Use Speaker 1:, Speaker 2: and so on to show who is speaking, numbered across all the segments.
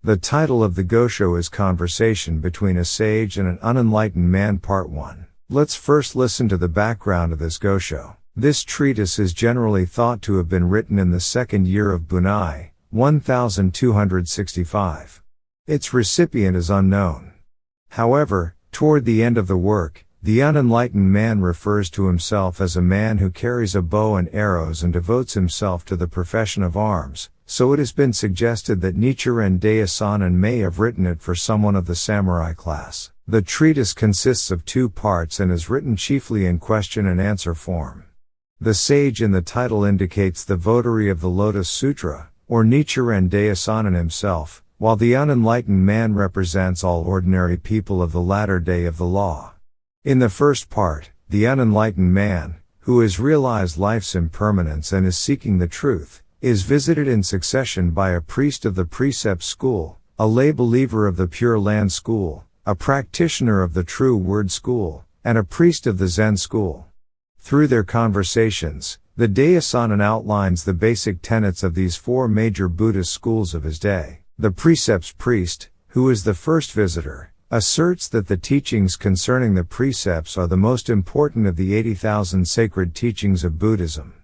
Speaker 1: The title of the Gosho is Conversation Between a Sage and an Unenlightened Man Part 1. Let's first listen to the background of this Gosho. This treatise is generally thought to have been written in the second year of Bun'ei, 1265. Its recipient is unknown. However, toward the end of the work, the unenlightened man refers to himself as a man who carries a bow and arrows and devotes himself to the profession of arms, so it has been suggested that Nichiren Daishonin may have written it for someone of the samurai class. The treatise consists of 2 parts and is written chiefly in question and answer form. The sage in the title indicates the votary of the Lotus Sutra, or Nichiren Daishonin himself, while the unenlightened man represents all ordinary people of the latter day of the law. In the first part, the unenlightened man, who has realized life's impermanence and is seeking the truth, is visited in succession by a priest of the precept school, a lay believer of the Pure Land school, a practitioner of the True Word school, and a priest of the Zen school. Through their conversations, the Daishonin outlines the basic tenets of these 4 major Buddhist schools of his day. The precepts priest, who is the first visitor, asserts that the teachings concerning the precepts are the most important of the 80,000 sacred teachings of Buddhism.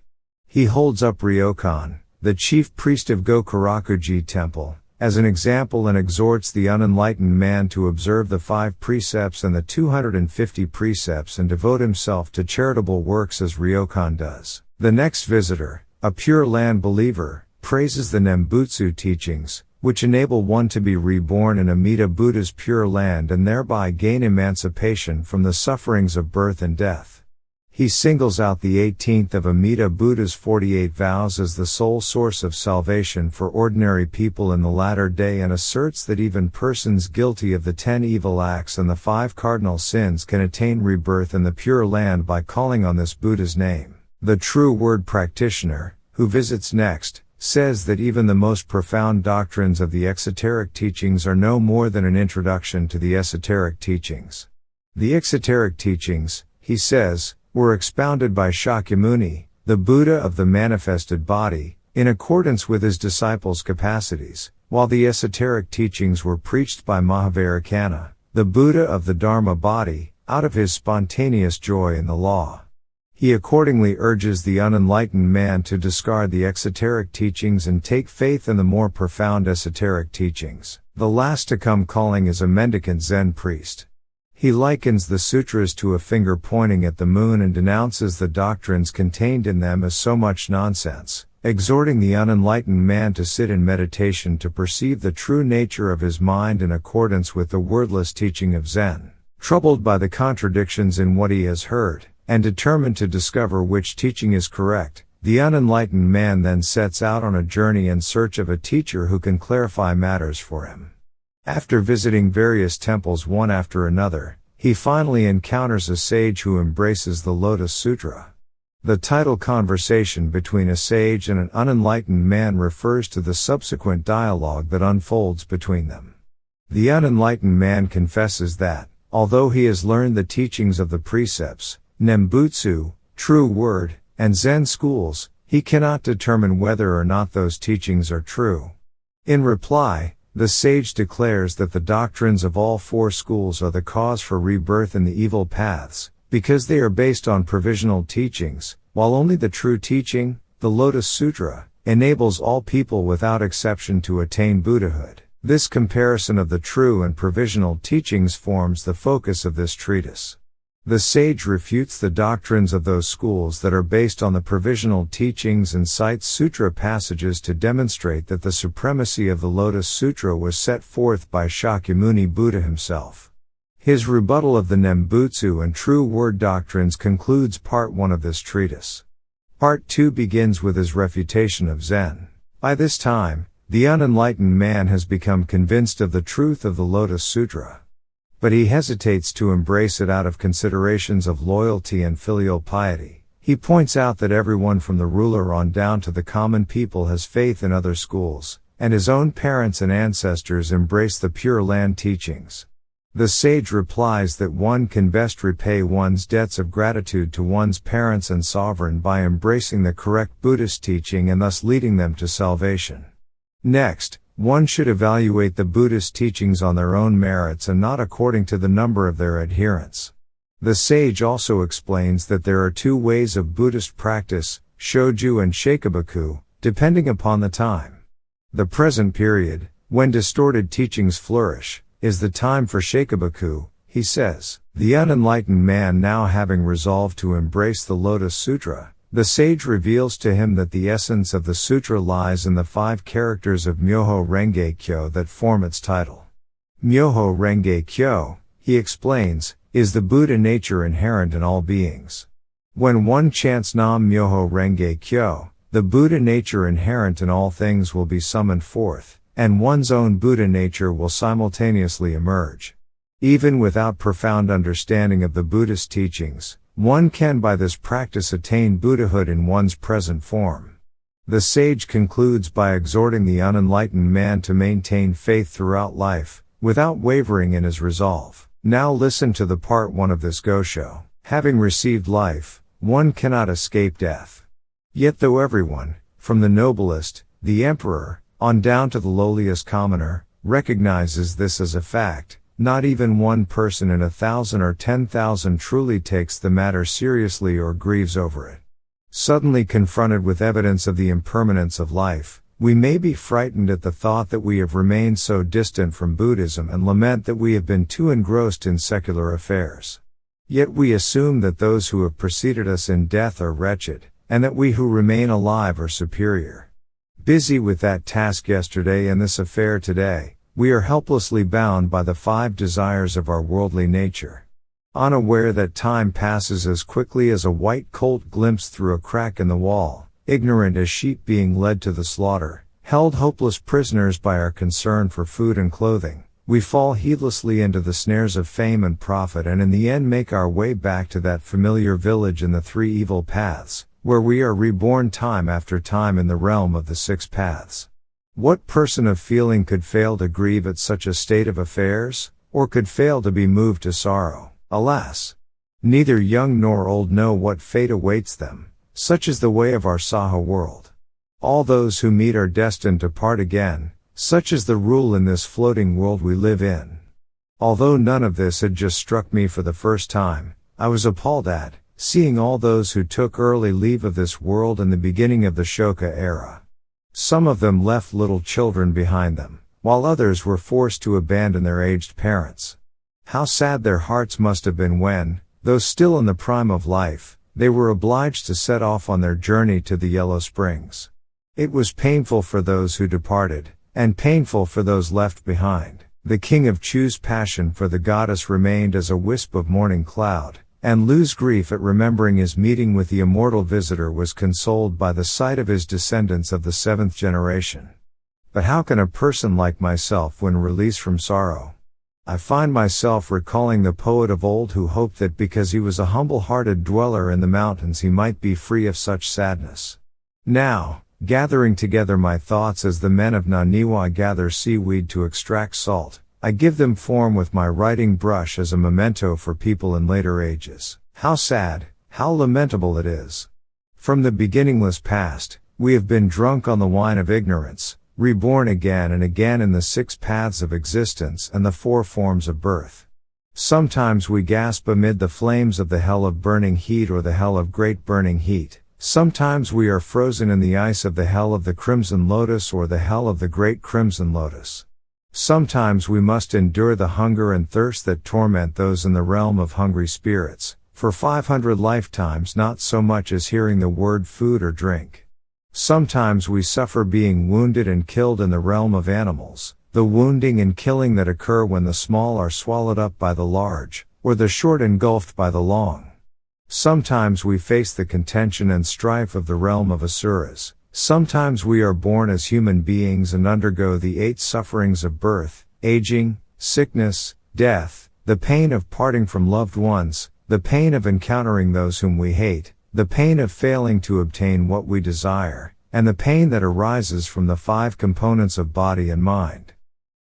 Speaker 1: He holds up Ryokan, the chief priest of Gokurakuji Temple, as an example and exhorts the unenlightened man to observe the 5 precepts and the 250 precepts and devote himself to charitable works as Ryokan does. The next visitor, a Pure Land believer, praises the Nembutsu teachings, which enable one to be reborn in Amida Buddha's Pure Land and thereby gain emancipation from the sufferings of birth and death. He singles out the 18th of Amida Buddha's 48 vows as the sole source of salvation for ordinary people in the latter day and asserts that even persons guilty of the 10 evil acts and the 5 cardinal sins can attain rebirth in the Pure Land by calling on this Buddha's name. The True Word practitioner, who visits next, says that even the most profound doctrines of the exoteric teachings are no more than an introduction to the esoteric teachings. The exoteric teachings, he says, were expounded by Shakyamuni, the Buddha of the manifested body, in accordance with his disciples' capacities, while the esoteric teachings were preached by Mahavairakana, the Buddha of the Dharma body, out of his spontaneous joy in the law. He accordingly urges the unenlightened man to discard the exoteric teachings and take faith in the more profound esoteric teachings. The last to come calling is a mendicant Zen priest. He likens the sutras to a finger pointing at the moon and denounces the doctrines contained in them as so much nonsense, exhorting the unenlightened man to sit in meditation to perceive the true nature of his mind in accordance with the wordless teaching of Zen. Troubled by the contradictions in what he has heard, and determined to discover which teaching is correct, the unenlightened man then sets out on a journey in search of a teacher who can clarify matters for him. After visiting various temples one after another, he finally encounters a sage who embraces the Lotus Sutra. The title Conversation Between a Sage and an Unenlightened Man refers to the subsequent dialogue that unfolds between them. The unenlightened man confesses that, although he has learned the teachings of the precepts, Nembutsu, True Word, and Zen schools, he cannot determine whether or not those teachings are true. In reply, the sage declares that the doctrines of all 4 schools are the cause for rebirth in the evil paths, because they are based on provisional teachings, while only the true teaching, the Lotus Sutra, enables all people without exception to attain Buddhahood. This comparison of the true and provisional teachings forms the focus of this treatise. The sage refutes the doctrines of those schools that are based on the provisional teachings and cites sutra passages to demonstrate that the supremacy of the Lotus Sutra was set forth by Shakyamuni Buddha himself. His rebuttal of the Nembutsu and True Word doctrines concludes Part 1 of this treatise. Part 2 begins with his refutation of Zen. By this time, the unenlightened man has become convinced of the truth of the Lotus Sutra. But he hesitates to embrace it out of considerations of loyalty and filial piety. He points out that everyone from the ruler on down to the common people has faith in other schools, and his own parents and ancestors embrace the Pure Land teachings. The sage replies that one can best repay one's debts of gratitude to one's parents and sovereign by embracing the correct Buddhist teaching and thus leading them to salvation. Next, One should evaluate the Buddhist teachings on their own merits and not according to the number of their adherents. The sage also explains that there are two ways of Buddhist practice, shoju and shakubuku, depending upon the time. The present period, when distorted teachings flourish, is the time for shakubuku, he says. The unenlightened man now having resolved to embrace the Lotus Sutra, the sage reveals to him that the essence of the sutra lies in the 5 characters of Myoho Renge Kyo that form its title. Myoho Renge Kyo, he explains, is the Buddha nature inherent in all beings. When one chants Nam Myoho Renge Kyo, the Buddha nature inherent in all things will be summoned forth, and one's own Buddha nature will simultaneously emerge. Even without profound understanding of the Buddhist teachings, one can by this practice attain Buddhahood in one's present form. The sage concludes by exhorting the unenlightened man to maintain faith throughout life, without wavering in his resolve. Now listen to the part 1 of this Gosho. Having received life, one cannot escape death. Yet though everyone, from the noblest, the emperor, on down to the lowliest commoner, recognizes this as a fact, not even one person in 1,000 or 10,000 truly takes the matter seriously or grieves over it. Suddenly confronted with evidence of the impermanence of life, we may be frightened at the thought that we have remained so distant from Buddhism and lament that we have been too engrossed in secular affairs. Yet we assume that those who have preceded us in death are wretched, and that we who remain alive are superior. Busy with that task yesterday and this affair today, we are helplessly bound by the 5 desires of our worldly nature. Unaware that time passes as quickly as a white colt glimpsed through a crack in the wall, ignorant as sheep being led to the slaughter, held hopeless prisoners by our concern for food and clothing, we fall heedlessly into the snares of fame and profit and in the end make our way back to that familiar village in the 3 evil paths, where we are reborn time after time in the realm of the 6 paths. What person of feeling could fail to grieve at such a state of affairs, or could fail to be moved to sorrow? Alas! Neither young nor old know what fate awaits them, such is the way of our Saha world. All those who meet are destined to part again, such is the rule in this floating world we live in. Although none of this had just struck me for the first time, I was appalled at, seeing all those who took early leave of this world in the beginning of the Shoka era. Some of them left little children behind them, while others were forced to abandon their aged parents. How sad their hearts must have been when, though still in the prime of life, they were obliged to set off on their journey to the Yellow Springs. It was painful for those who departed, and painful for those left behind. The king of Chu's passion for the goddess remained as a wisp of morning cloud, and Lu's grief at remembering his meeting with the immortal visitor was consoled by the sight of his descendants of the 7th generation. But how can a person like myself win release from sorrow? I find myself recalling the poet of old who hoped that because he was a humble-hearted dweller in the mountains he might be free of such sadness. Now, gathering together my thoughts as the men of Naniwa gather seaweed to extract salt, I give them form with my writing brush as a memento for people in later ages. How sad, how lamentable it is. From the beginningless past, we have been drunk on the wine of ignorance, reborn again and again in the 6 paths of existence and the 4 forms of birth. Sometimes we gasp amid the flames of the hell of burning heat or the hell of great burning heat. Sometimes we are frozen in the ice of the hell of the crimson lotus or the hell of the great crimson lotus. Sometimes we must endure the hunger and thirst that torment those in the realm of hungry spirits, for 500 lifetimes not so much as hearing the word food or drink. Sometimes we suffer being wounded and killed in the realm of animals, the wounding and killing that occur when the small are swallowed up by the large, or the short engulfed by the long. Sometimes we face the contention and strife of the realm of asuras. Sometimes we are born as human beings and undergo the 8 sufferings of birth, aging, sickness, death, the pain of parting from loved ones, the pain of encountering those whom we hate, the pain of failing to obtain what we desire, and the pain that arises from the 5 components of body and mind.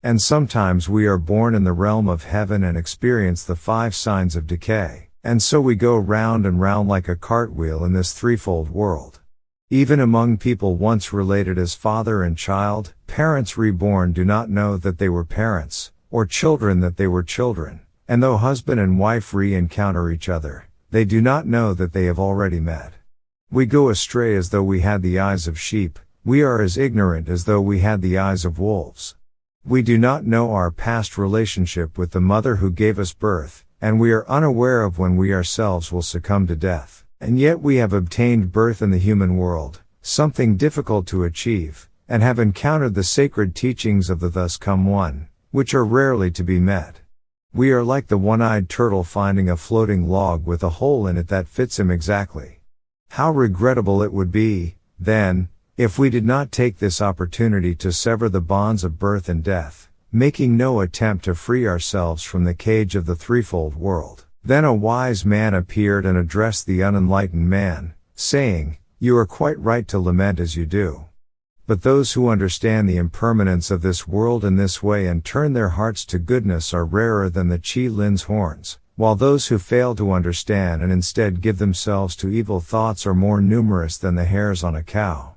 Speaker 1: And sometimes we are born in the realm of heaven and experience the 5 signs of decay, and so we go round and round like a cartwheel in this threefold world. Even among people once related as father and child, parents reborn do not know that they were parents, or children that they were children, and though husband and wife re-encounter each other, they do not know that they have already met. We go astray as though we had the eyes of sheep, we are as ignorant as though we had the eyes of wolves. We do not know our past relationship with the mother who gave us birth, and we are unaware of when we ourselves will succumb to death. And yet we have obtained birth in the human world, something difficult to achieve, and have encountered the sacred teachings of the Thus Come One, which are rarely to be met. We are like the one-eyed turtle finding a floating log with a hole in it that fits him exactly. How regrettable it would be, then, if we did not take this opportunity to sever the bonds of birth and death, making no attempt to free ourselves from the cage of the threefold world. Then a wise man appeared and addressed the unenlightened man, saying, "You are quite right to lament as you do. But those who understand the impermanence of this world in this way and turn their hearts to goodness are rarer than the Chi Lin's horns, while those who fail to understand and instead give themselves to evil thoughts are more numerous than the hairs on a cow.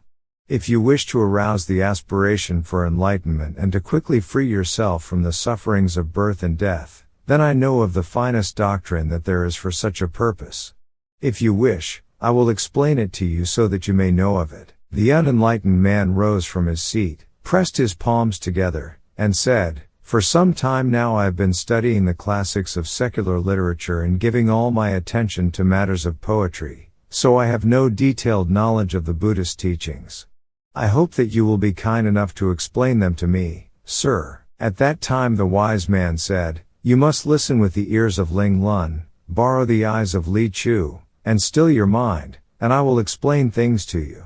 Speaker 1: If you wish to arouse the aspiration for enlightenment and to quickly free yourself from the sufferings of birth and death, then I know of the finest doctrine that there is for such a purpose. If you wish, I will explain it to you so that you may know of it." The unenlightened man rose from his seat, pressed his palms together, and said, "For some time now I have been studying the classics of secular literature and giving all my attention to matters of poetry, so I have no detailed knowledge of the Buddhist teachings. I hope that you will be kind enough to explain them to me, sir." At that time the wise man said, "You must listen with the ears of Ling Lun, borrow the eyes of Li Chu, and still your mind, and I will explain things to you.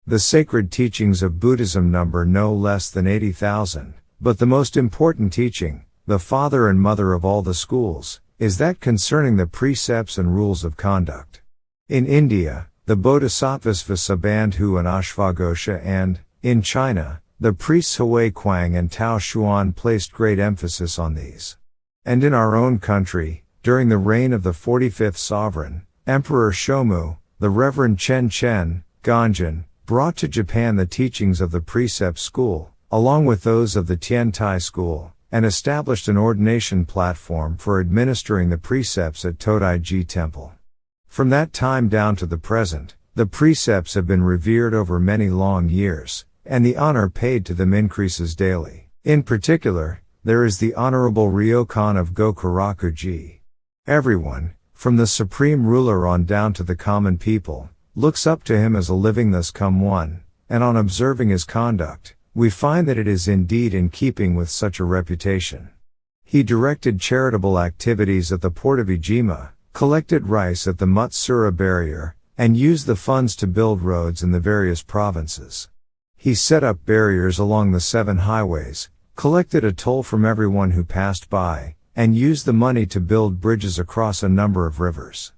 Speaker 1: The sacred teachings of Buddhism number no less than 80,000, but the most important teaching, the father and mother of all the schools, is that concerning the precepts and rules of conduct. In India, the Bodhisattvas Vasubandhu and Ashvagosha and, in China, the priests Hui Kuang and Tao Xuan placed great emphasis on these. And in our own country, during the reign of the 45th sovereign, Emperor Shomu, the Reverend Chen Chen, Ganjin, brought to Japan the teachings of the Precept School, along with those of the Tiantai School, and established an ordination platform for administering the precepts at Todaiji Temple. From that time down to the present, the precepts have been revered over many long years, and the honor paid to them increases daily. In particular, there is the Honorable Ryokan of Gokurakuji. Everyone, from the supreme ruler on down to the common people, looks up to him as a living Thus Come One, and on observing his conduct, we find that it is indeed in keeping with such a reputation. He directed charitable activities at the port of Ijima, collected rice at the Mutsura barrier, and used the funds to build roads in the various provinces. He set up barriers along the 7 highways, collected a toll from everyone who passed by, and used the money to build bridges across a number of rivers.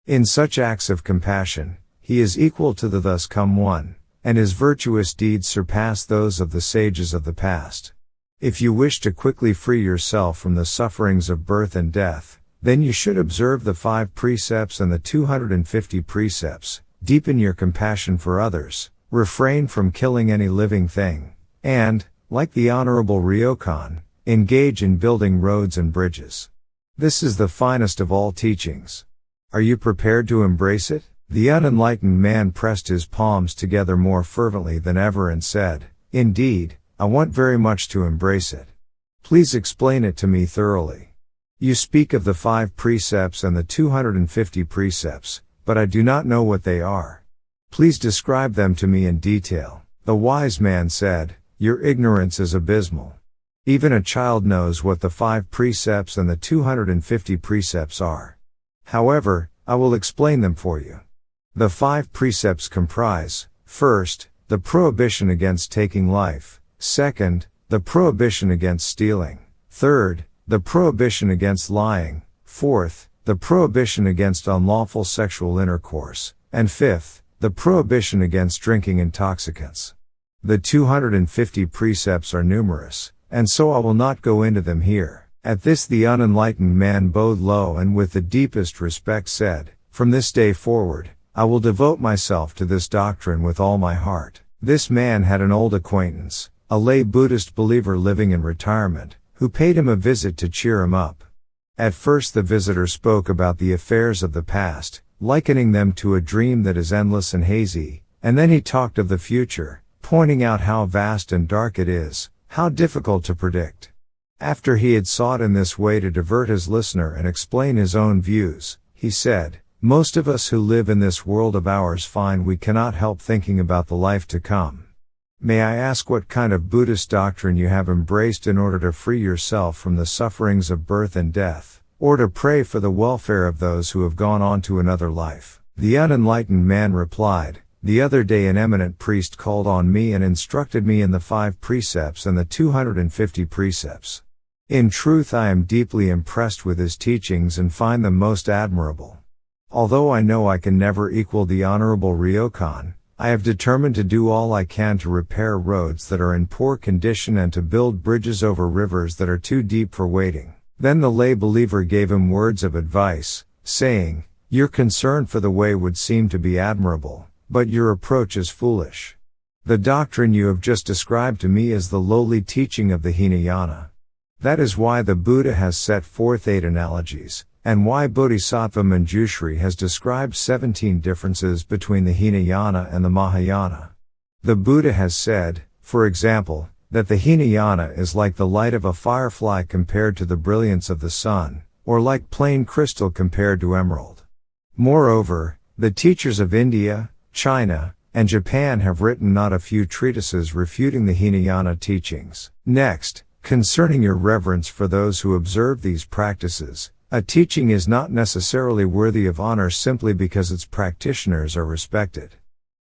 Speaker 1: In such acts of compassion, he is equal to the Thus Come One, and his virtuous deeds surpass those of the sages of the past. If you wish to quickly free yourself from the sufferings of birth and death, then you should observe the 5 precepts and the 250 precepts, deepen your compassion for others, refrain from killing any living thing, and, like the Honorable Ryokan, engage in building roads and bridges. This is the finest of all teachings. Are you prepared to embrace it?" The unenlightened man pressed his palms together more fervently than ever and said, "Indeed, I want very much to embrace it. Please explain it to me thoroughly. You speak of the 5 precepts and the 250 precepts, but I do not know what they are. Please describe them to me in detail." The wise man said, "Your ignorance is abysmal. Even a child knows what the 5 precepts and the 250 precepts are. However, I will explain them for you. The 5 precepts comprise, first, the prohibition against taking life, second, the prohibition against stealing, third, the prohibition against lying, fourth, the prohibition against unlawful sexual intercourse, and fifth, the prohibition against drinking intoxicants. The 250 precepts are numerous, and so I will not go into them here." At this the unenlightened man bowed low and with the deepest respect said, "From this day forward, I will devote myself to this doctrine with all my heart. This man had an old acquaintance, a lay Buddhist believer living in retirement, who paid him a visit to cheer him up. At first the visitor spoke about the affairs of the past, likening them to a dream that is endless and hazy, and then he talked of the future, pointing out how vast and dark it is, how difficult to predict. After he had sought in this way to divert his listener and explain his own views, he said, "Most of us who live in this world of ours find we cannot help thinking about the life to come. May I ask what kind of Buddhist doctrine you have embraced in order to free yourself from the sufferings of birth and death, or to pray for the welfare of those who have gone on to another life?" The unenlightened man replied, "The other day an eminent priest called on me and instructed me in the 5 precepts and the 250 precepts. In truth, I am deeply impressed with his teachings and find them most admirable. Although I know I can never equal the Honorable Ryokan, I have determined to do all I can to repair roads that are in poor condition and to build bridges over rivers that are too deep for wading." Then the lay believer gave him words of advice, saying, "Your concern for the way would seem to be admirable, but your approach is foolish. The doctrine you have just described to me is the lowly teaching of the Hinayana. That is why the Buddha has set forth 8 analogies, and why Bodhisattva Manjushri has described 17 differences between the Hinayana and the Mahayana. The Buddha has said, for example, that the Hinayana is like the light of a firefly compared to the brilliance of the sun, or like plain crystal compared to emerald. Moreover, the teachers of India, China, and Japan have written not a few treatises refuting the Hinayana teachings. Next, concerning your reverence for those who observe these practices, a teaching is not necessarily worthy of honor simply because its practitioners are respected.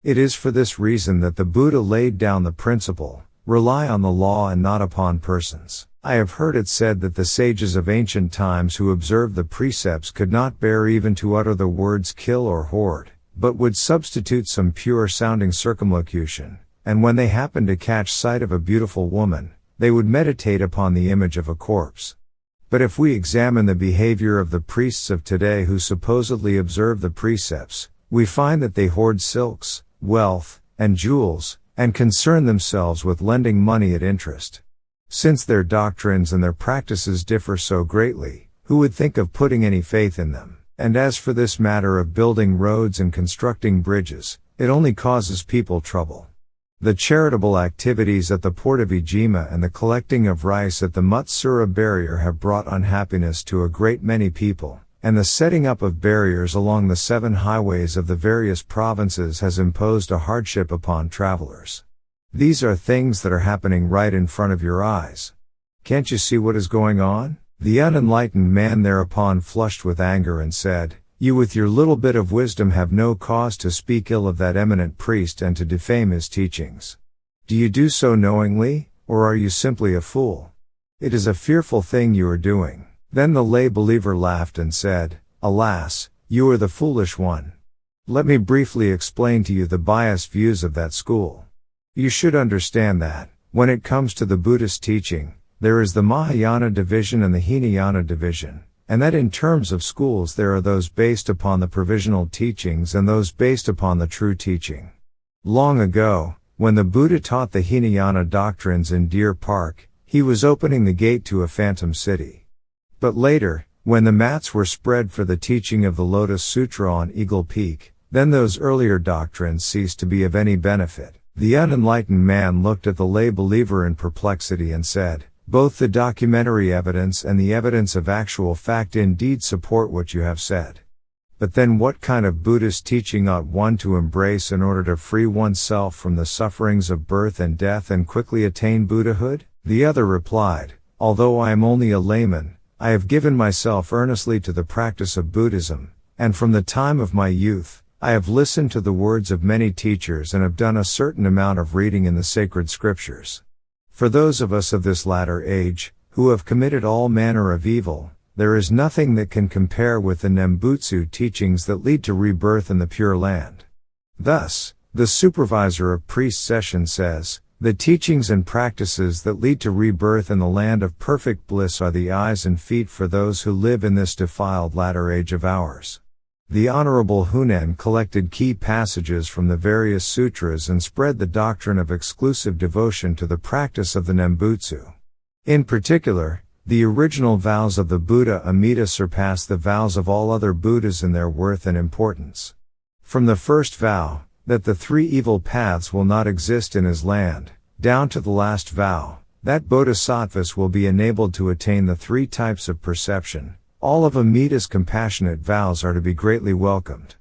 Speaker 1: It is for this reason that the Buddha laid down the principle, rely on the law and not upon persons. I have heard it said that the sages of ancient times who observed the precepts could not bear even to utter the words kill or hoard, but would substitute some pure-sounding circumlocution, and when they happened to catch sight of a beautiful woman, they would meditate upon the image of a corpse. But if we examine the behavior of the priests of today who supposedly observe the precepts, we find that they hoard silks, wealth, and jewels, and concern themselves with lending money at interest. Since their doctrines and their practices differ so greatly, who would think of putting any faith in them? And as for this matter of building roads and constructing bridges, it only causes people trouble. The charitable activities at the port of Ijima and the collecting of rice at the Matsura barrier have brought unhappiness to a great many people, and the setting up of barriers along the 7 highways of the various provinces has imposed a hardship upon travelers. These are things that are happening right in front of your eyes. Can't you see what is going on? The unenlightened man thereupon flushed with anger and said, "You with your little bit of wisdom have no cause to speak ill of that eminent priest and to defame his teachings. Do you do so knowingly, or are you simply a fool? It is a fearful thing you are doing." Then the lay believer laughed and said, "Alas, you are the foolish one. Let me briefly explain to you the biased views of that school. You should understand that, when it comes to the Buddhist teaching, there is the Mahayana division and the Hinayana division, and that in terms of schools there are those based upon the provisional teachings and those based upon the true teaching. Long ago, when the Buddha taught the Hinayana doctrines in Deer Park, he was opening the gate to a phantom city. But later, when the mats were spread for the teaching of the Lotus Sutra on Eagle Peak, then those earlier doctrines ceased to be of any benefit." The unenlightened man looked at the lay believer in perplexity and said, "Both the documentary evidence and the evidence of actual fact indeed support what you have said. But then what kind of Buddhist teaching ought one to embrace in order to free oneself from the sufferings of birth and death and quickly attain Buddhahood?" The other replied, "Although I am only a layman, I have given myself earnestly to the practice of Buddhism, and from the time of my youth, I have listened to the words of many teachers and have done a certain amount of reading in the sacred scriptures. For those of us of this latter age, who have committed all manner of evil, there is nothing that can compare with the Nembutsu teachings that lead to rebirth in the Pure Land." Thus, the supervisor of priest session says, "The teachings and practices that lead to rebirth in the land of perfect bliss are the eyes and feet for those who live in this defiled latter age of ours." The Honorable Hunen collected key passages from the various sutras and spread the doctrine of exclusive devotion to the practice of the Nembutsu. In particular, the original vows of the Buddha Amida surpass the vows of all other Buddhas in their worth and importance. From the first vow, that the three evil paths will not exist in his land, down to the last vow, that bodhisattvas will be enabled to attain the three types of perception, all of Amida's compassionate vows are to be greatly welcomed.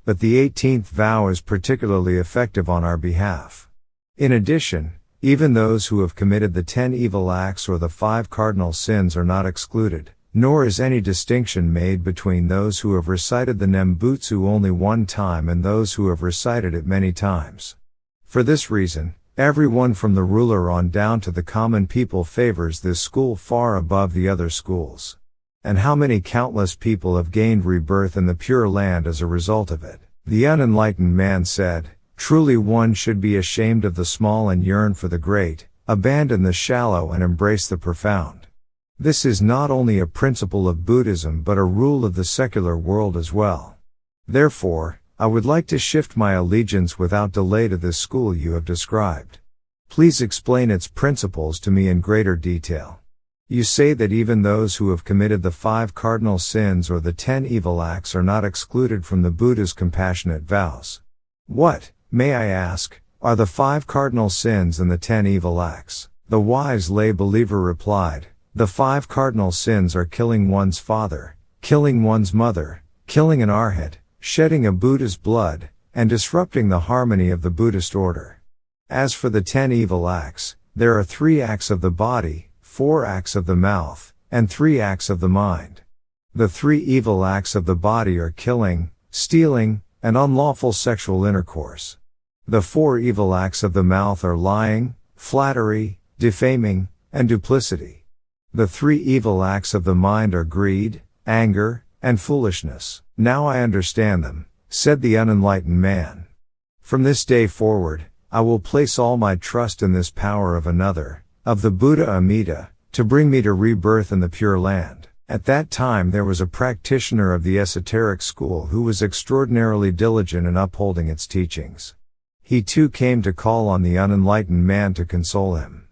Speaker 1: But the 18th vow is particularly effective on our behalf. In addition, even those who have committed the 10 evil acts or the 5 cardinal sins are not excluded, nor is any distinction made between those who have recited the Nembutsu only one time and those who have recited it many times. For this reason, everyone from the ruler on down to the common people favors this school far above the other schools. And how many countless people have gained rebirth in the Pure Land as a result of it? The unenlightened man said, truly one should be ashamed of the small and yearn for the great, abandon the shallow and embrace the profound. This is not only a principle of Buddhism but a rule of the secular world as well. Therefore, I would like to shift my allegiance without delay to this school you have described. Please explain its principles to me in greater detail. You say that even those who have committed the 5 cardinal sins or the 10 evil acts are not excluded from the Buddha's compassionate vows. What, may I ask, are the 5 cardinal sins and the 10 evil acts? The wise lay believer replied, the 5 cardinal sins are killing one's father, killing one's mother, killing an arhat, shedding a Buddha's blood, and disrupting the harmony of the Buddhist order. As for the 10 evil acts, there are 3 acts of the body, 4 acts of the mouth, and 3 acts of the mind. The 3 evil acts of the body are killing, stealing, and unlawful sexual intercourse. The 4 evil acts of the mouth are lying, flattery, defaming, and duplicity. The 3 evil acts of the mind are greed, anger, and foolishness. Now I understand them, said the unenlightened man. From this day forward, I will place all my trust in this power of another, of the Buddha Amida, to bring me to rebirth in the Pure Land. At that time there was a practitioner of the esoteric school who was extraordinarily diligent in upholding its teachings. He too came to call on the unenlightened man to console him.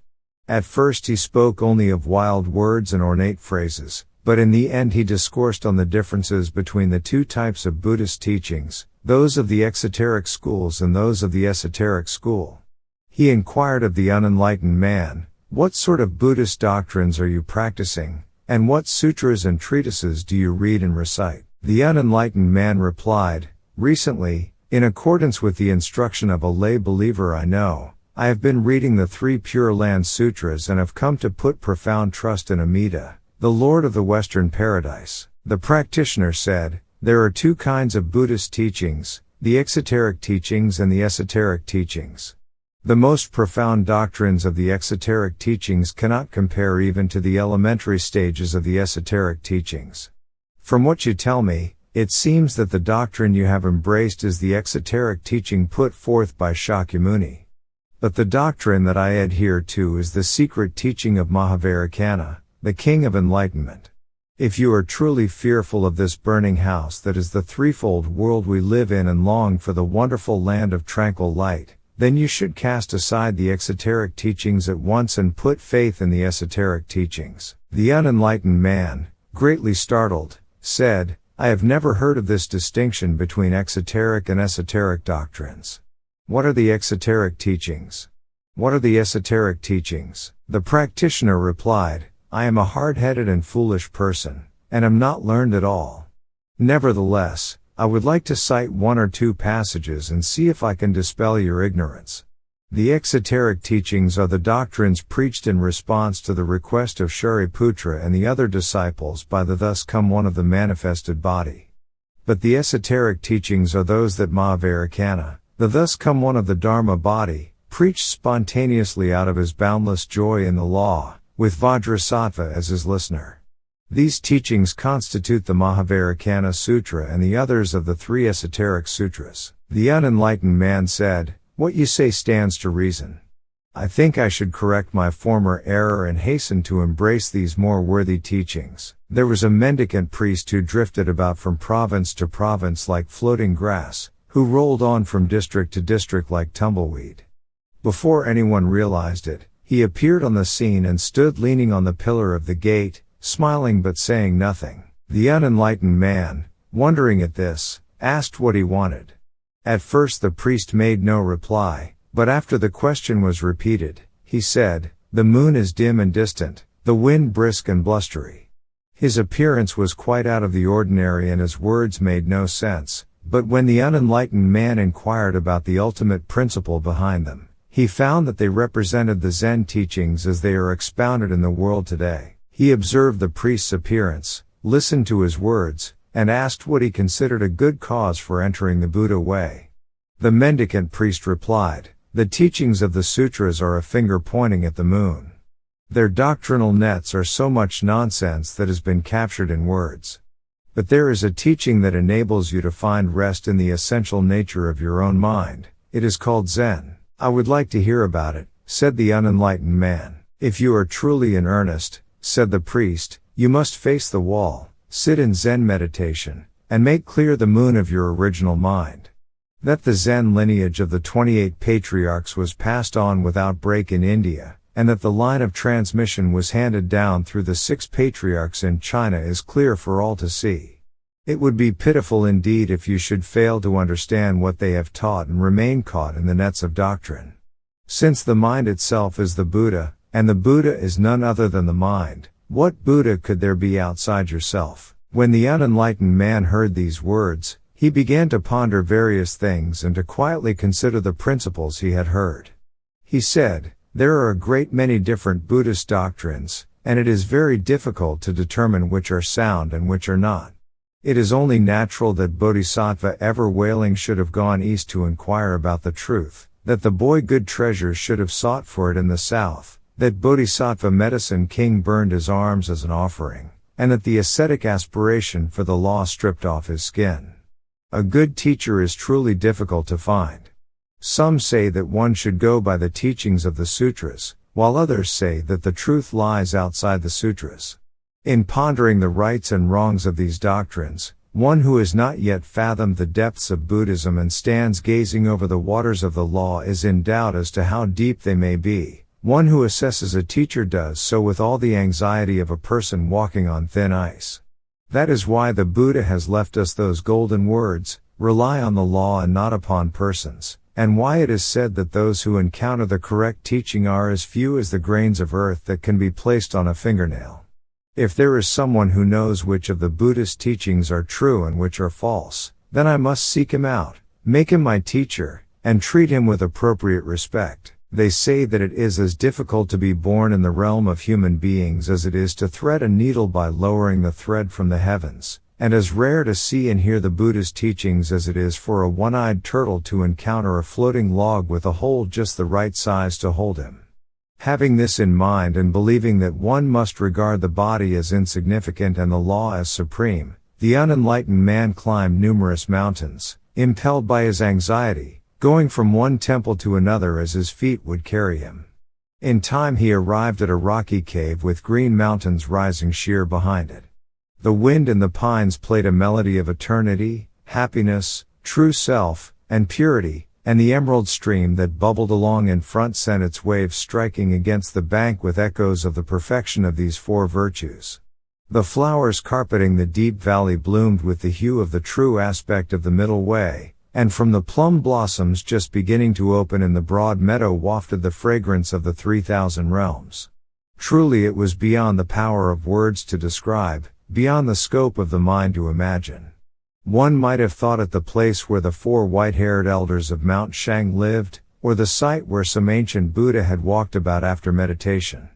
Speaker 1: At first he spoke only of wild words and ornate phrases, but in the end he discoursed on the differences between the 2 types of Buddhist teachings, those of the exoteric schools and those of the esoteric school. He inquired of the unenlightened man, what sort of Buddhist doctrines are you practicing, and what sutras and treatises do you read and recite? The unenlightened man replied, recently, in accordance with the instruction of a lay believer I know, I have been reading the 3 Pure Land Sutras and have come to put profound trust in Amida, the Lord of the Western Paradise. The practitioner said, there are 2 kinds of Buddhist teachings, the exoteric teachings and the esoteric teachings. The most profound doctrines of the exoteric teachings cannot compare even to the elementary stages of the esoteric teachings. From what you tell me, it seems that the doctrine you have embraced is the exoteric teaching put forth by Shakyamuni. But the doctrine that I adhere to is the secret teaching of Mahavairakana, the King of Enlightenment. If you are truly fearful of this burning house that is the threefold world we live in and long for the wonderful land of tranquil light, then you should cast aside the exoteric teachings at once and put faith in the esoteric teachings. The unenlightened man, greatly startled, said, I have never heard of this distinction between exoteric and esoteric doctrines. What are the exoteric teachings? What are the esoteric teachings? The practitioner replied, I am a hard-headed and foolish person, and am not learned at all. Nevertheless, I would like to cite 1 or 2 passages and see if I can dispel your ignorance. The exoteric teachings are the doctrines preached in response to the request of Shariputra and the other disciples by the thus come one of the manifested body. But the esoteric teachings are those that Mahavairakana, the thus come one of the Dharma body, preached spontaneously out of his boundless joy in the law, with Vajrasattva as his listener. These teachings constitute the Mahavairakana Sutra and the others of the 3 esoteric sutras. The unenlightened man said, what you say stands to reason. I think I should correct my former error and hasten to embrace these more worthy teachings. There was a mendicant priest who drifted about from province to province like floating grass, who rolled on from district to district like tumbleweed. Before anyone realized it, he appeared on the scene and stood leaning on the pillar of the gate, smiling but saying nothing. The unenlightened man, wondering at this, asked what he wanted. At first the priest made no reply, but after the question was repeated, he said, "The moon is dim and distant, the wind brisk and blustery." His appearance was quite out of the ordinary and his words made no sense, but when the unenlightened man inquired about the ultimate principle behind them, he found that they represented the Zen teachings as they are expounded in the world today. He observed the priest's appearance, listened to his words, and asked what he considered a good cause for entering the Buddha way. The mendicant priest replied, "The teachings of the sutras are a finger pointing at the moon. Their doctrinal nets are so much nonsense that has been captured in words. But there is a teaching that enables you to find rest in the essential nature of your own mind. It is called Zen. I would like to hear about it," said the unenlightened man. "If you are truly in earnest," said the priest, "you must face the wall, sit in Zen meditation, and make clear the moon of your original mind. That the Zen lineage of the 28 patriarchs was passed on without break in India, and that the line of transmission was handed down through the 6 patriarchs in China is clear for all to see. It would be pitiful indeed if you should fail to understand what they have taught and remain caught in the nets of doctrine. Since the mind itself is the Buddha, and the Buddha is none other than the mind, what Buddha could there be outside yourself?" When the unenlightened man heard these words, he began to ponder various things and to quietly consider the principles he had heard. He said, "There are a great many different Buddhist doctrines, and it is very difficult to determine which are sound and which are not. It is only natural that Bodhisattva ever wailing should have gone east to inquire about the truth, that the boy good treasures should have sought for it in the south, that Bodhisattva Medicine King burned his arms as an offering, and that the ascetic aspiration for the law stripped off his skin. A good teacher is truly difficult to find. Some say that one should go by the teachings of the sutras, while others say that the truth lies outside the sutras. In pondering the rights and wrongs of these doctrines, one who has not yet fathomed the depths of Buddhism and stands gazing over the waters of the law is in doubt as to how deep they may be. One who assesses a teacher does so with all the anxiety of a person walking on thin ice. That is why the Buddha has left us those golden words, 'Rely on the law and not upon persons,' and why it is said that those who encounter the correct teaching are as few as the grains of earth that can be placed on a fingernail. If there is someone who knows which of the Buddhist teachings are true and which are false, then I must seek him out, make him my teacher, and treat him with appropriate respect. They say that it is as difficult to be born in the realm of human beings as it is to thread a needle by lowering the thread from the heavens, and as rare to see and hear the Buddha's teachings as it is for a one-eyed turtle to encounter a floating log with a hole just the right size to hold him. Having this in mind and believing that one must regard the body as insignificant and the law as supreme, the unenlightened man climbed numerous mountains, impelled by his anxiety, going from one temple to another as his feet would carry him. In time he arrived at a rocky cave with green mountains rising sheer behind it. The wind and the pines played a melody of eternity, happiness, true self, and purity, and the emerald stream that bubbled along in front sent its waves striking against the bank with echoes of the perfection of these 4 virtues. The flowers carpeting the deep valley bloomed with the hue of the true aspect of the middle way, and from the plum blossoms just beginning to open in the broad meadow wafted the fragrance of the 3,000 realms. Truly it was beyond the power of words to describe, beyond the scope of the mind to imagine. One might have thought it the place where the 4 white-haired elders of Mount Shang lived, or the site where some ancient Buddha had walked about after meditation.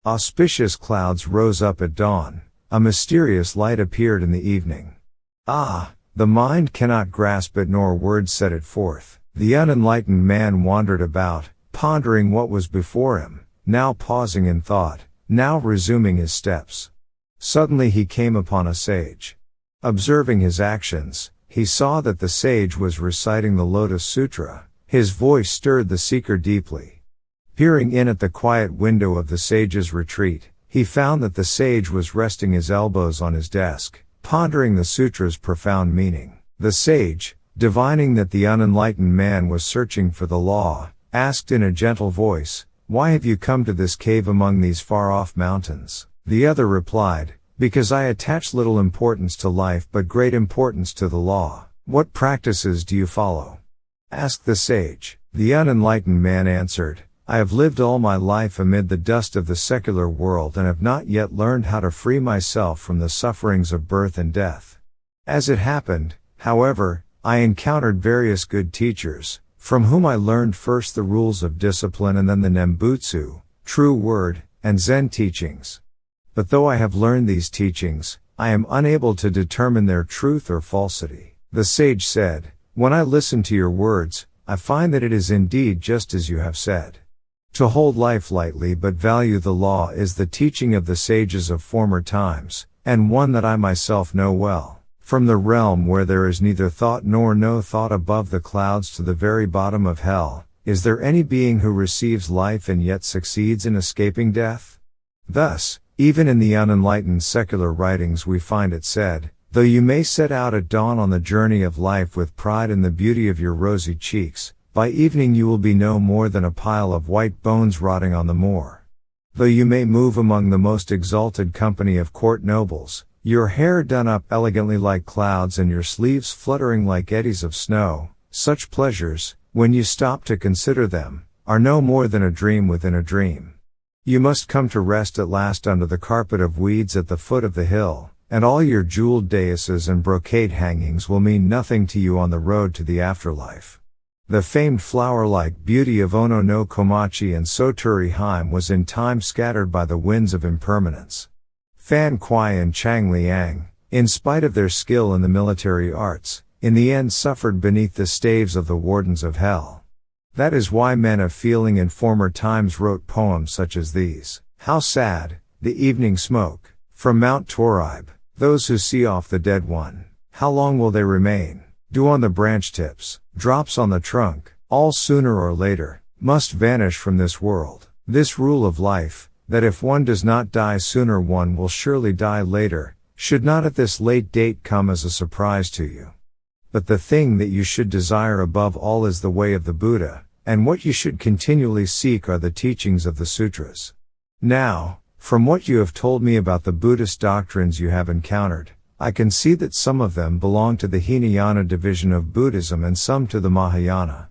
Speaker 1: Auspicious clouds rose up at dawn, a mysterious light appeared in the evening. Ah! The mind cannot grasp it nor words set it forth. The unenlightened man wandered about, pondering what was before him, now pausing in thought, now resuming his steps. Suddenly he came upon a sage. Observing his actions, he saw that the sage was reciting the Lotus Sutra. His voice stirred the seeker deeply. Peering in at the quiet window of the sage's retreat, he found that the sage was resting his elbows on his desk, pondering the sutra's profound meaning. The sage, divining that the unenlightened man was searching for the law, asked in a gentle voice, "Why have you come to this cave among these far-off mountains?" The other replied, "Because I attach little importance to life but great importance to the law." "What practices do you follow?" asked the sage. The unenlightened man answered, "I have lived all my life amid the dust of the secular world and have not yet learned how to free myself from the sufferings of birth and death. As it happened, however, I encountered various good teachers, from whom I learned first the rules of discipline and then the Nembutsu, true word, and Zen teachings. But though I have learned these teachings, I am unable to determine their truth or falsity." The sage said, "When I listen to your words, I find that it is indeed just as you have said. To hold life lightly but value the law is the teaching of the sages of former times, and one that I myself know well. From the realm where there is neither thought nor no thought above the clouds to the very bottom of hell, is there any being who receives life and yet succeeds in escaping death? Thus, even in the unenlightened secular writings we find it said, though you may set out at dawn on the journey of life with pride in the beauty of your rosy cheeks, by evening you will be no more than a pile of white bones rotting on the moor. Though you may move among the most exalted company of court nobles, your hair done up elegantly like clouds and your sleeves fluttering like eddies of snow, such pleasures, when you stop to consider them, are no more than a dream within a dream. You must come to rest at last under the carpet of weeds at the foot of the hill, and all your jeweled daises and brocade hangings will mean nothing to you on the road to the afterlife. The famed flower-like beauty of Ono no Komachi and Soturi Heim was in time scattered by the winds of impermanence. Fan Kuai and Chang Liang, in spite of their skill in the military arts, in the end suffered beneath the staves of the wardens of hell. That is why men of feeling in former times wrote poems such as these. How sad, the evening smoke, from Mount Torib, those who see off the dead one. How long will they remain? Dew on the branch tips, drops on the trunk, all sooner or later, must vanish from this world. This rule of life, that if one does not die sooner one will surely die later, should not at this late date come as a surprise to you. But the thing that you should desire above all is the way of the Buddha, and what you should continually seek are the teachings of the sutras. Now, from what you have told me about the Buddhist doctrines you have encountered, I can see that some of them belong to the Hinayana division of Buddhism and some to the Mahayana.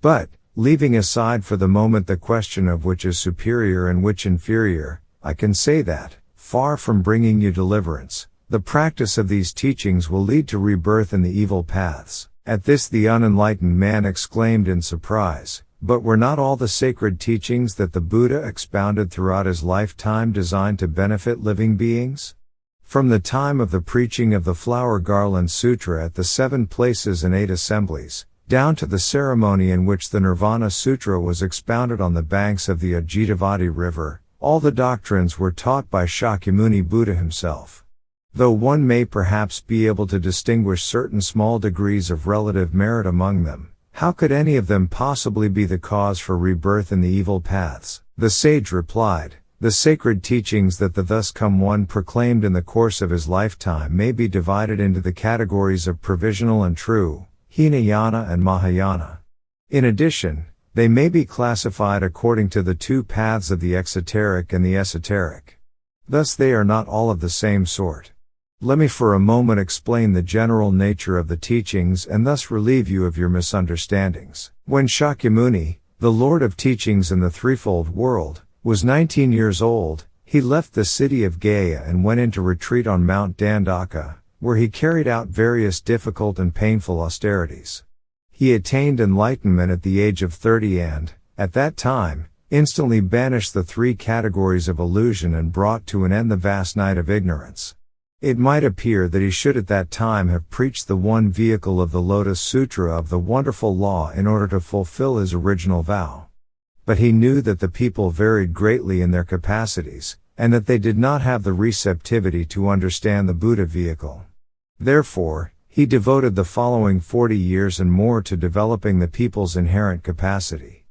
Speaker 1: But, leaving aside for the moment the question of which is superior and which inferior, I can say that, far from bringing you deliverance, the practice of these teachings will lead to rebirth in the evil paths. At this the unenlightened man exclaimed in surprise, "But were not all the sacred teachings that the Buddha expounded throughout his lifetime designed to benefit living beings? From the time of the preaching of the Flower Garland Sutra at the 7 places and 8 assemblies, down to the ceremony in which the Nirvana Sutra was expounded on the banks of the Ajitavati River, all the doctrines were taught by Shakyamuni Buddha himself. Though one may perhaps be able to distinguish certain small degrees of relative merit among them, how could any of them possibly be the cause for rebirth in the evil paths?" The sage replied, "The sacred teachings that the thus come one proclaimed in the course of his lifetime may be divided into the categories of provisional and true, Hinayana and Mahayana. In addition, they may be classified according to the 2 paths of the exoteric and the esoteric. Thus they are not all of the same sort. Let me for a moment explain the general nature of the teachings and thus relieve you of your misunderstandings. When Shakyamuni, the Lord of Teachings in the threefold world, was 19 years old, he left the city of Gaya and went into retreat on Mount Dandaka, where he carried out various difficult and painful austerities. He attained enlightenment at the age of 30 and, at that time, instantly banished the 3 categories of illusion and brought to an end the vast night of ignorance. It might appear that he should at that time have preached the one vehicle of the Lotus Sutra of the wonderful law in order to fulfill his original vow. But he knew that the people varied greatly in their capacities, and that they did not have the receptivity to understand the Buddha vehicle. Therefore, he devoted the following 40 years and more to developing the people's inherent capacity.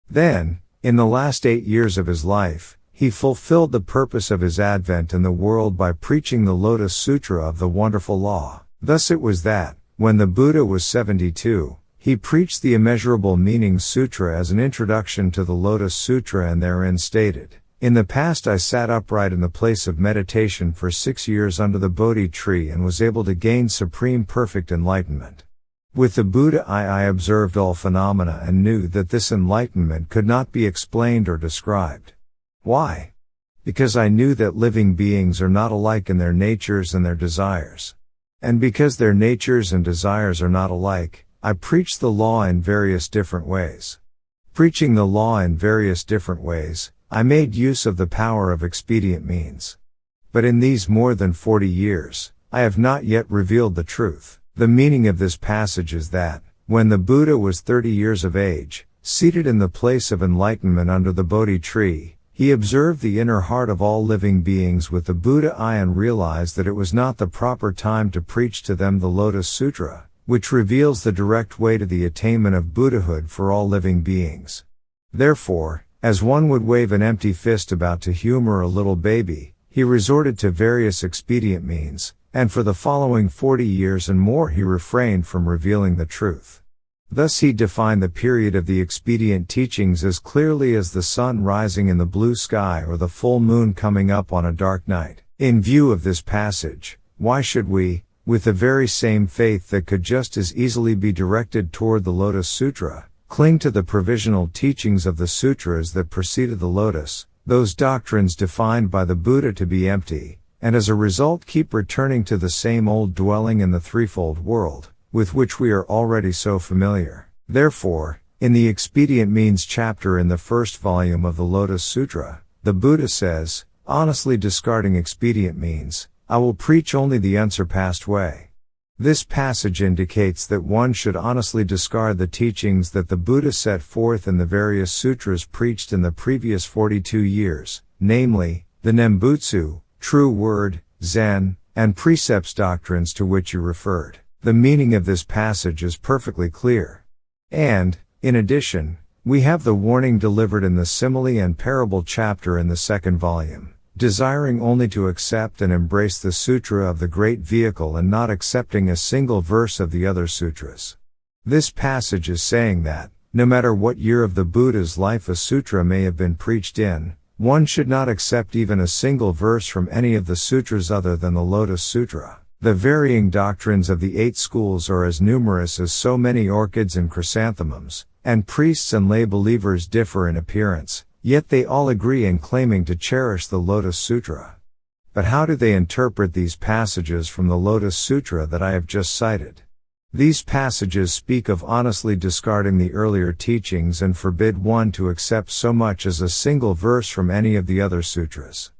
Speaker 1: Then, In the last 8 years of his life, he fulfilled the purpose of his advent in the world by preaching the Lotus Sutra of the Wonderful Law. Thus it was that, when the Buddha was 72, he preached the Immeasurable Meaning Sutra as an introduction to the Lotus Sutra and therein stated, "In the past I sat upright in the place of meditation for 6 years under the Bodhi tree and was able to gain supreme perfect enlightenment. With the Buddha I observed all phenomena and knew that this enlightenment could not be explained or described. Why? Because I knew that living beings are not alike in their natures and their desires. And because their natures and desires are not alike, I preached the law in various different ways. Preaching the law in various different ways, I made use of the power of expedient means. But in these more than 40 years, I have not yet revealed the truth." The meaning of this passage is that, when the Buddha was 30 years of age, seated in the place of enlightenment under the Bodhi tree, he observed the inner heart of all living beings with the Buddha eye and realized that it was not the proper time to preach to them the Lotus Sutra, which reveals the direct way to the attainment of Buddhahood for all living beings. Therefore, as one would wave an empty fist about to humor a little baby, he resorted to various expedient means, and for the following 40 years and more he refrained from revealing the truth. Thus he defined the period of the expedient teachings as clearly as the sun rising in the blue sky or the full moon coming up on a dark night. In view of this passage, why should we, with the very same faith that could just as easily be directed toward the Lotus Sutra, cling to the provisional teachings of the sutras that preceded the Lotus, those doctrines defined by the Buddha to be empty, and as a result keep returning to the same old dwelling in the threefold world, with which we are already so familiar? Therefore, in the Expedient Means chapter in the first volume of the Lotus Sutra, the Buddha says, honestly discarding expedient means, I will preach only the unsurpassed way. This passage indicates that one should honestly discard the teachings that the Buddha set forth in the various sutras preached in the previous 42 years, namely, the Nembutsu, True Word, Zen, and precepts doctrines to which you referred. The meaning of this passage is perfectly clear. And, in addition, we have the warning delivered in the Simile and Parable chapter in the second volume, desiring only to accept and embrace the sutra of the great vehicle and not accepting a single verse of the other sutras. This passage is saying that, no matter what year of the Buddha's life a sutra may have been preached in, one should not accept even a single verse from any of the sutras other than the Lotus Sutra. The varying doctrines of the 8 schools are as numerous as so many orchids and chrysanthemums, and priests and lay believers differ in appearance, yet they all agree in claiming to cherish the Lotus Sutra. But how do they interpret these passages from the Lotus Sutra that I have just cited? These passages speak of honestly discarding the earlier teachings and forbid one to accept so much as a single verse from any of the other sutras.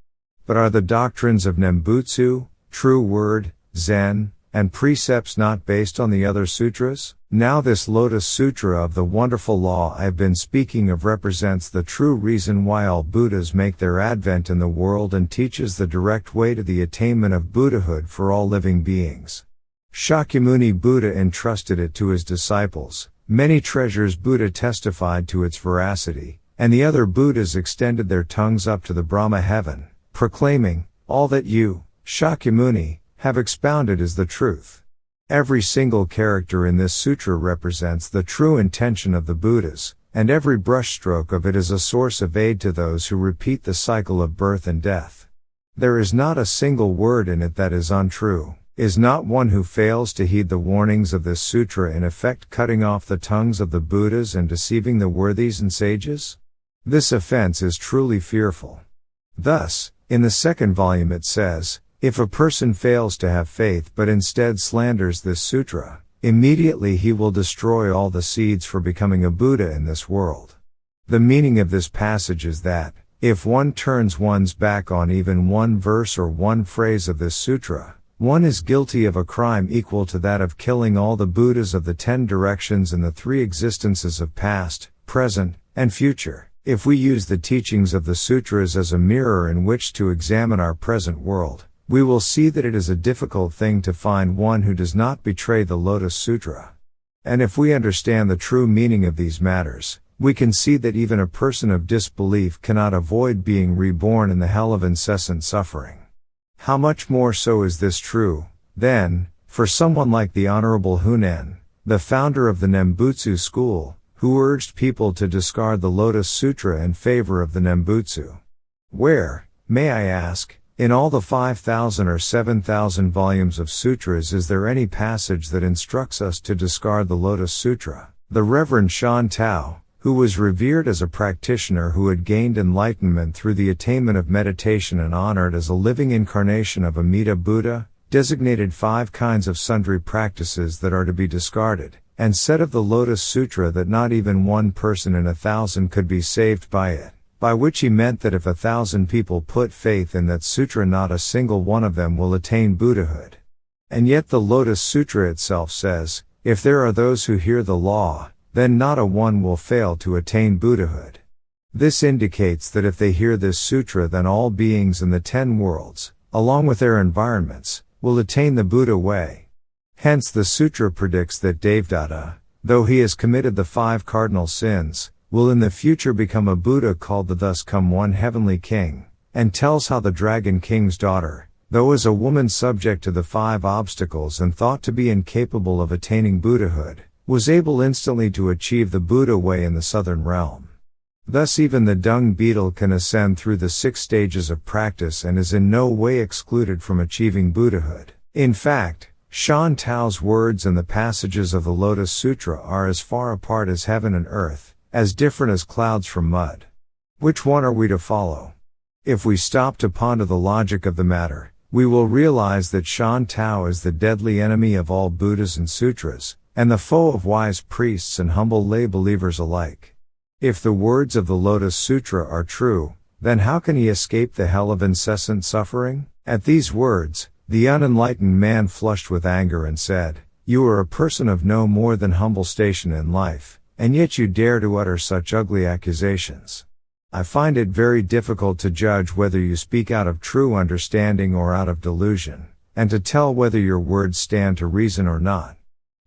Speaker 1: But are the doctrines of Nembutsu, True Word, Zen, and precepts not based on the other sutras? Now this Lotus Sutra of the Wonderful Law I have been speaking of represents the true reason why all Buddhas make their advent in the world and teaches the direct way to the attainment of Buddhahood for all living beings. Shakyamuni Buddha entrusted it to his disciples, many treasures Buddha testified to its veracity, and the other Buddhas extended their tongues up to the Brahma heaven, proclaiming, all that you, Shakyamuni, have expounded is the truth. Every single character in this sutra represents the true intention of the Buddhas, and every brushstroke of it is a source of aid to those who repeat the cycle of birth and death. There is not a single word in it that is untrue. Is not one who fails to heed the warnings of this sutra in effect cutting off the tongues of the Buddhas and deceiving the worthies and sages? This offense is truly fearful. Thus, in the second volume it says, if a person fails to have faith but instead slanders this sutra, immediately he will destroy all the seeds for becoming a Buddha in this world. The meaning of this passage is that, if one turns one's back on even one verse or one phrase of this sutra, one is guilty of a crime equal to that of killing all the Buddhas of the 10 directions in the 3 existences of past, present, and future. If we use the teachings of the sutras as a mirror in which to examine our present world, we will see that it is a difficult thing to find one who does not betray the Lotus Sutra. And if we understand the true meaning of these matters, we can see that even a person of disbelief cannot avoid being reborn in the hell of incessant suffering. How much more so is this true, then, for someone like the Honorable Hunen, the founder of the Nembutsu school, who urged people to discard the Lotus Sutra in favor of the Nembutsu? Where, may I ask, in all the 5,000 or 7,000 volumes of sutras is there any passage that instructs us to discard the Lotus Sutra? The Reverend Shan Tao, who was revered as a practitioner who had gained enlightenment through the attainment of meditation and honored as a living incarnation of Amida Buddha, designated 5 kinds of sundry practices that are to be discarded, and said of the Lotus Sutra that not even one person in 1,000 could be saved by it, by which he meant that if 1,000 people put faith in that sutra not a single one of them will attain Buddhahood. And yet the Lotus Sutra itself says, if there are those who hear the law, then not a one will fail to attain Buddhahood. This indicates that if they hear this sutra then all beings in the 10 worlds, along with their environments, will attain the Buddha way. Hence the sutra predicts that Devadatta, though he has committed the 5 cardinal sins, will in the future become a Buddha called the Thus Come One Heavenly King, and tells how the Dragon King's daughter, though as a woman subject to the 5 obstacles and thought to be incapable of attaining Buddhahood, was able instantly to achieve the Buddha way in the southern realm. Thus even the dung beetle can ascend through the 6 stages of practice and is in no way excluded from achieving Buddhahood. In fact, Shan Tao's words and the passages of the Lotus Sutra are as far apart as heaven and earth, as different as clouds from mud. Which one are we to follow? If we stop to ponder the logic of the matter, we will realize that Shan Tao is the deadly enemy of all Buddhas and sutras, and the foe of wise priests and humble lay believers alike. If the words of the Lotus Sutra are true, then how can he escape the hell of incessant suffering? At these words, the unenlightened man flushed with anger and said, "You are a person of no more than humble station in life, and yet you dare to utter such ugly accusations. I find it very difficult to judge whether you speak out of true understanding or out of delusion, and to tell whether your words stand to reason or not.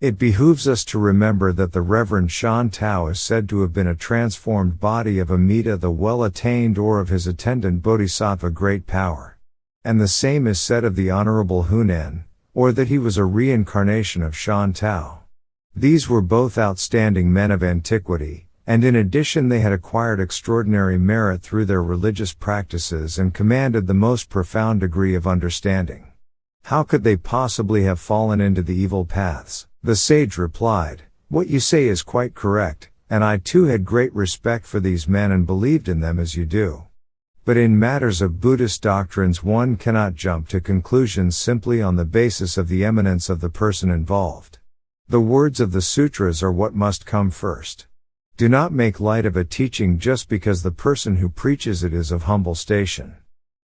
Speaker 1: It behooves us to remember that the Reverend Shan Tao is said to have been a transformed body of Amida the well-attained or of his attendant Bodhisattva great power. And the same is said of the Honorable Hunen, or that he was a reincarnation of Shan Tao. These were both outstanding men of antiquity, and in addition they had acquired extraordinary merit through their religious practices and commanded the most profound degree of understanding. How could they possibly have fallen into the evil paths? The sage replied, "What you say is quite correct, and I too had great respect for these men and believed in them as you do. But in matters of Buddhist doctrines one cannot jump to conclusions simply on the basis of the eminence of the person involved. The words of the sutras are what must come first. Do not make light of a teaching just because the person who preaches it is of humble station.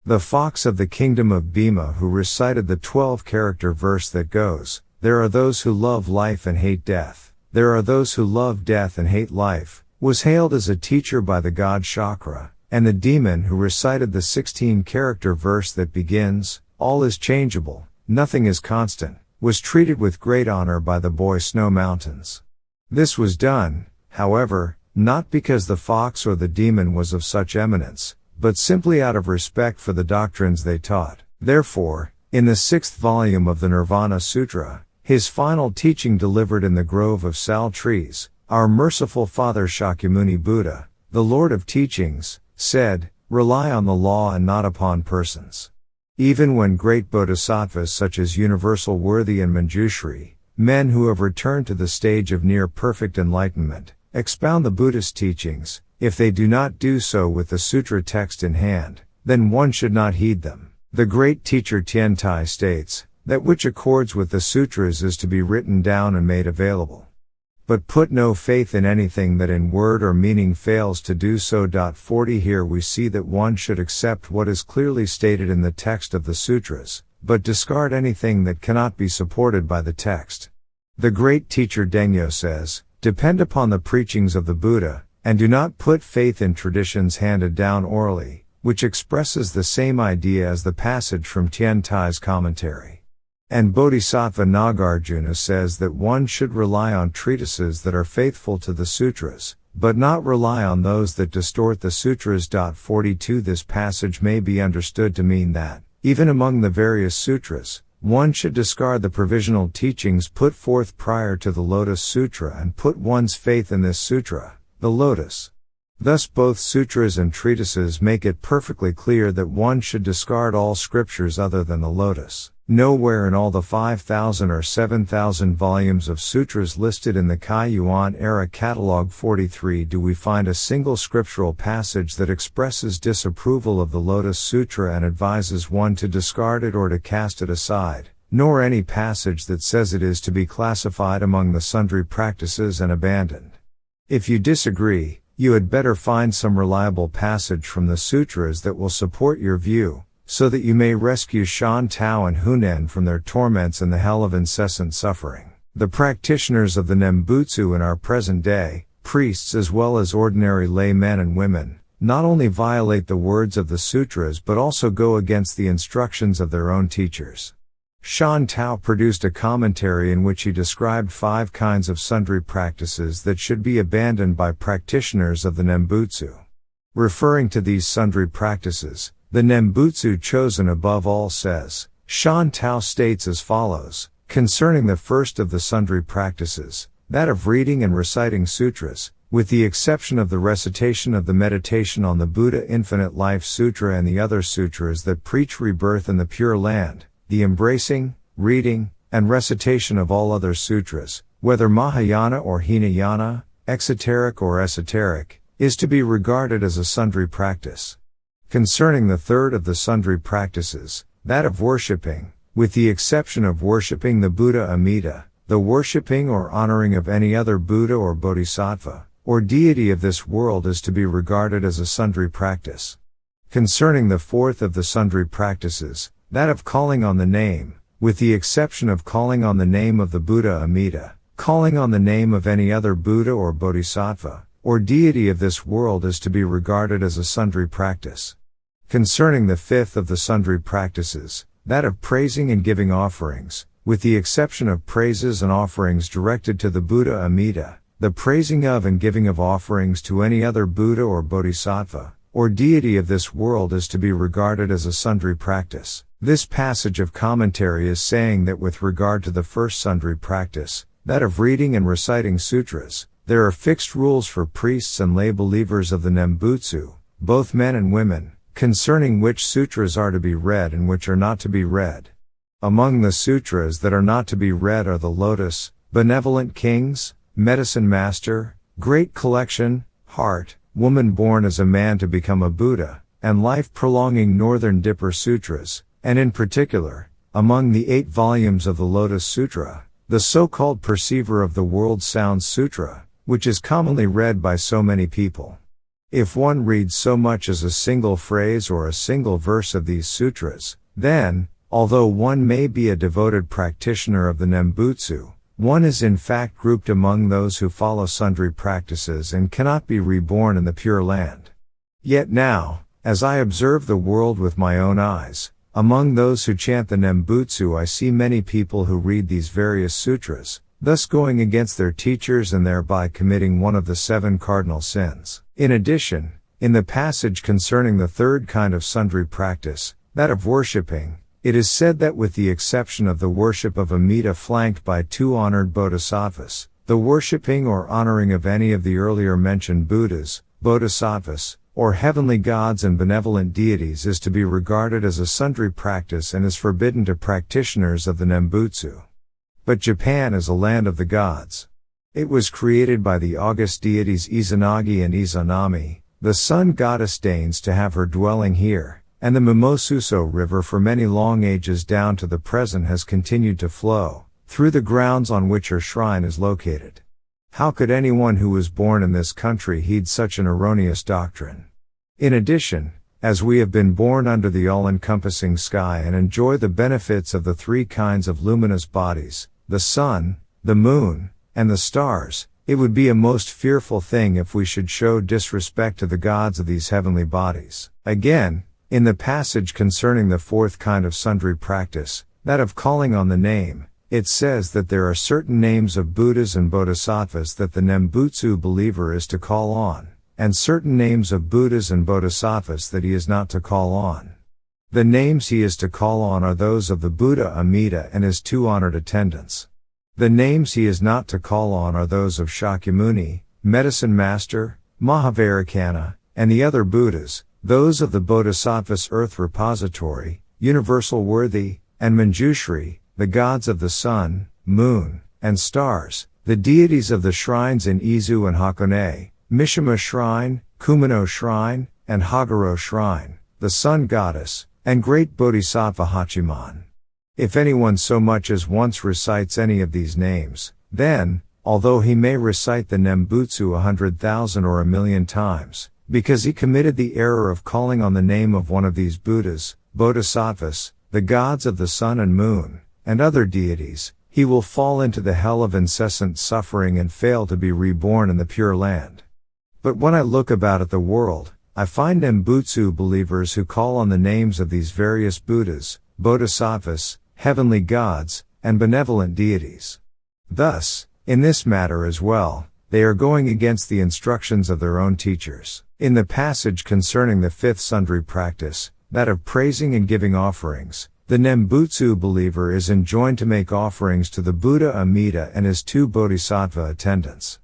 Speaker 1: The fox of the kingdom of Bhima who recited the 12-character verse that goes, 'There are those who love life and hate death. There are those who love death and hate life,' was hailed as a teacher by the god Shakra, and the demon who recited the 16-character verse that begins, 'All is changeable, nothing is constant,' was treated with great honor by the boy Snow Mountains. This was done, however, not because the fox or the demon was of such eminence, but simply out of respect for the doctrines they taught. Therefore, in the 6th volume of the Nirvana Sutra, his final teaching delivered in the grove of sal trees, our merciful Father Shakyamuni Buddha, the Lord of Teachings, said, "Rely on the law and not upon persons." Even when great bodhisattvas such as Universal Worthy and Manjushri, men who have returned to the stage of near perfect enlightenment, expound the Buddhist teachings, if they do not do so with the sutra text in hand, then one should not heed them. The great teacher Tiantai states, that which accords with the sutras is to be written down and made available. But put no faith in anything that in word or meaning fails to do so. 40 Here we see that one should accept what is clearly stated in the text of the sutras, but discard anything that cannot be supported by the text. The great teacher Dengyo says, "Depend upon the preachings of the Buddha, and do not put faith in traditions handed down orally," which expresses the same idea as the passage from Tiantai's commentary. And Bodhisattva Nagarjuna says that one should rely on treatises that are faithful to the sutras, but not rely on those that distort the sutras. 42 This passage may be understood to mean that, even among the various sutras, one should discard the provisional teachings put forth prior to the Lotus Sutra and put one's faith in this sutra, the Lotus. Thus both sutras and treatises make it perfectly clear that one should discard all scriptures other than the Lotus. Nowhere in all the 5,000 or 7,000 volumes of sutras listed in the Kai-Yuan era Catalogue 43 do we find a single scriptural passage that expresses disapproval of the Lotus Sutra and advises one to discard it or to cast it aside, nor any passage that says it is to be classified among the sundry practices and abandoned. If you disagree, you had better find some reliable passage from the sutras that will support your view, so that you may rescue Shan Tao and Hunen from their torments and the hell of incessant suffering. The practitioners of the Nembutsu in our present day, priests as well as ordinary lay men and women, not only violate the words of the sutras but also go against the instructions of their own teachers. Shan Tao produced a commentary in which he described 5 kinds of sundry practices that should be abandoned by practitioners of the Nembutsu. Referring to these sundry practices, the Nembutsu chosen above all says, Shan Tao states as follows, concerning the first of the sundry practices, that of reading and reciting sutras, with the exception of the recitation of the Meditation on the Buddha Infinite Life Sutra and the other sutras that preach rebirth in the Pure Land, the embracing, reading, and recitation of all other sutras, whether Mahayana or Hinayana, exoteric or esoteric, is to be regarded as a sundry practice. Concerning the third of the sundry practices, that of worshipping, with the exception of worshipping the Buddha Amida, the worshipping or honoring of any other Buddha or Bodhisattva, or deity of this world is to be regarded as a sundry practice. Concerning the fourth of the sundry practices, that of calling on the name, with the exception of calling on the name of the Buddha Amida, calling on the name of any other Buddha or Bodhisattva, or deity of this world is to be regarded as a sundry practice. Concerning the fifth of the sundry practices, that of praising and giving offerings, with the exception of praises and offerings directed to the Buddha Amida, the praising of and giving of offerings to any other Buddha or Bodhisattva, or deity of this world is to be regarded as a sundry practice. This passage of commentary is saying that with regard to the first sundry practice, that of reading and reciting sutras, there are fixed rules for priests and lay believers of the Nembutsu, both men and women, concerning which sutras are to be read and which are not to be read. Among the sutras that are not to be read are the Lotus, Benevolent Kings, Medicine Master, Great Collection, Heart, Woman Born as a Man to Become a Buddha, and Life-Prolonging Northern Dipper Sutras, and in particular, among the 8 volumes of the Lotus Sutra, the so-called Perceiver of the World Sound Sutra, which is commonly read by so many people. If one reads so much as a single phrase or a single verse of these sutras, then, although one may be a devoted practitioner of the Nembutsu, one is in fact grouped among those who follow sundry practices and cannot be reborn in the Pure Land. Yet now, as I observe the world with my own eyes, among those who chant the Nembutsu I see many people who read these various sutras, thus going against their teachers and thereby committing one of the 7 cardinal sins. In addition, in the passage concerning the third kind of sundry practice, that of worshipping, it is said that with the exception of the worship of Amida flanked by 2 honored bodhisattvas, the worshipping or honoring of any of the earlier mentioned Buddhas, bodhisattvas, or heavenly gods and benevolent deities is to be regarded as a sundry practice and is forbidden to practitioners of the Nembutsu. But Japan is a land of the gods. It was created by the august deities Izanagi and Izanami. The sun goddess deigns to have her dwelling here, and the Mimosuso River for many long ages down to the present has continued to flow, through the grounds on which her shrine is located. How could anyone who was born in this country heed such an erroneous doctrine? In addition, as we have been born under the all-encompassing sky and enjoy the benefits of the 3 kinds of luminous bodies, the sun, the moon, and the stars, it would be a most fearful thing if we should show disrespect to the gods of these heavenly bodies. Again, in the passage concerning the 4th kind of sundry practice, that of calling on the name, It says that there are certain names of Buddhas and Bodhisattvas that the Nembutsu believer is to call on, and certain names of Buddhas and Bodhisattvas that he is not to call on. The names he is to call on are those of the Buddha Amida and his 2 honored attendants. The names he is not to call on are those of Shakyamuni, Medicine Master, Mahavairakana, and the other Buddhas, those of the Bodhisattvas Earth Repository, Universal Worthy, and Manjushri, the gods of the sun, moon, and stars, the deities of the shrines in Izu and Hakone, Mishima Shrine, Kumino Shrine, and Haguro Shrine, the sun goddess, and great Bodhisattva Hachiman. If anyone so much as once recites any of these names, then, although he may recite the Nembutsu 100,000 or 1,000,000 times, because he committed the error of calling on the name of one of these Buddhas, Bodhisattvas, the gods of the sun and moon, and other deities, he will fall into the hell of incessant suffering and fail to be reborn in the Pure Land. But when I look about at the world, I find Nembutsu believers who call on the names of these various Buddhas, Bodhisattvas, heavenly gods, and benevolent deities. Thus, in this matter as well, they are going against the instructions of their own teachers. In the passage concerning the 5th sundry practice, that of praising and giving offerings, the Nembutsu believer is enjoined to make offerings to the Buddha Amida and his 2 bodhisattva attendants.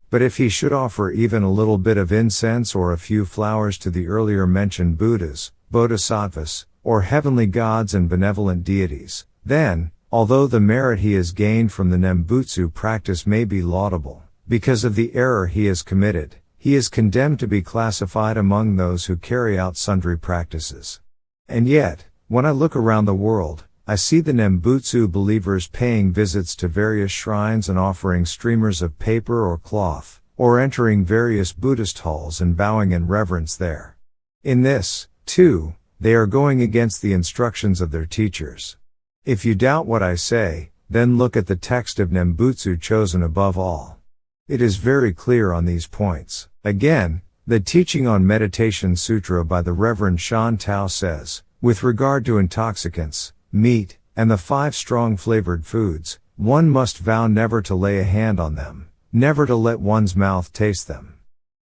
Speaker 1: But if he should offer even a little bit of incense or a few flowers to the earlier mentioned Buddhas, Bodhisattvas, or heavenly gods and benevolent deities, then, although the merit he has gained from the Nembutsu practice may be laudable, because of the error he has committed, he is condemned to be classified among those who carry out sundry practices. And yet, when I look around the world, I see the Nembutsu believers paying visits to various shrines and offering streamers of paper or cloth, or entering various Buddhist halls and bowing in reverence there. In this, too, they are going against the instructions of their teachers. If you doubt what I say, then look at the text of Nembutsu chosen above all. It is very clear on these points. Again, the teaching on Meditation Sutra by the Reverend Shan Tao says, with regard to intoxicants, meat, and the 5 strong flavored foods, one must vow never to lay a hand on them, never to let one's mouth taste them.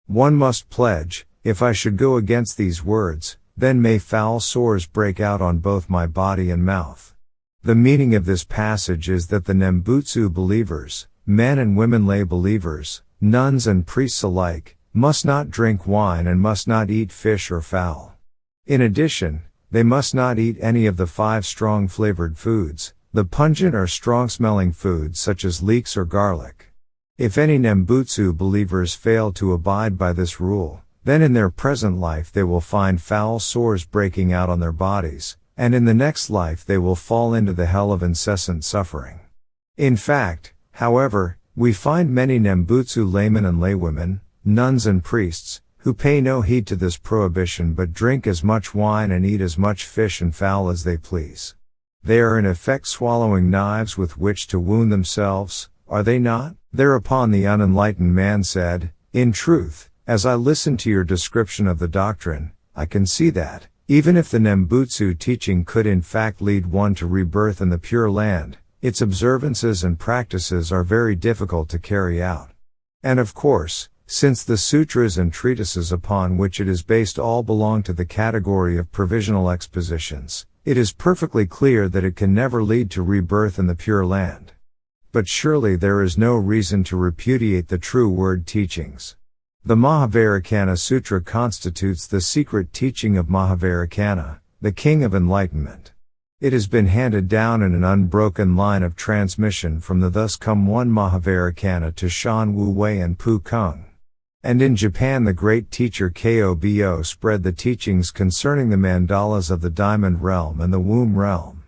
Speaker 1: One must pledge, if I should go against these words, then may foul sores break out on both my body and mouth. The meaning of this passage is that the Nembutsu believers, men and women lay believers, nuns and priests alike, must not drink wine and must not eat fish or fowl. In addition, they must not eat any of the 5 strong flavored foods, the pungent or strong-smelling foods such as leeks or garlic. If any Nembutsu believers fail to abide by this rule, then in their present life they will find foul sores breaking out on their bodies, and in the next life they will fall into the hell of incessant suffering. In fact, however, we find many Nembutsu laymen and laywomen, nuns and priests, who pay no heed to this prohibition but drink as much wine and eat as much fish and fowl as they please. They are in effect swallowing knives with which to wound themselves, are they not? Thereupon the unenlightened man said, in truth, as I listen to your description of the doctrine, I can see that, even if the Nembutsu teaching could in fact lead one to rebirth in the Pure Land, its observances and practices are very difficult to carry out. And of course, since the sutras and treatises upon which it is based all belong to the category of provisional expositions, it is perfectly clear that it can never lead to rebirth in the Pure Land. But surely there is no reason to repudiate the true word teachings. The Mahavairakana Sutra constitutes the secret teaching of Mahavairakana, the king of enlightenment. It has been handed down in an unbroken line of transmission from the thus come one Mahavairakana to Shan Wu Wei and Pu Kung. And in Japan the great teacher Kobo spread the teachings concerning the mandalas of the diamond realm and the womb realm.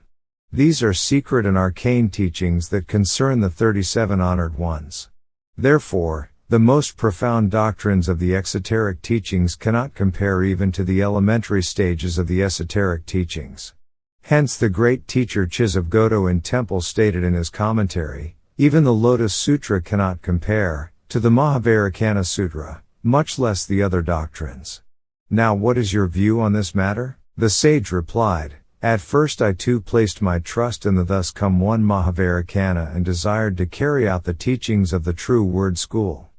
Speaker 1: These are secret and arcane teachings that concern the 37 honored ones. Therefore, the most profound doctrines of the exoteric teachings cannot compare even to the elementary stages of the esoteric teachings. Hence the great teacher Chiz of Goto in Temple stated in his commentary, even the Lotus Sutra cannot compare to the Mahavairakana Sutra, much less the other doctrines. Now what is your view on this matter? The sage replied, At first I too placed my trust in the thus come one Mahavairakana and desired to carry out the teachings of the true word school.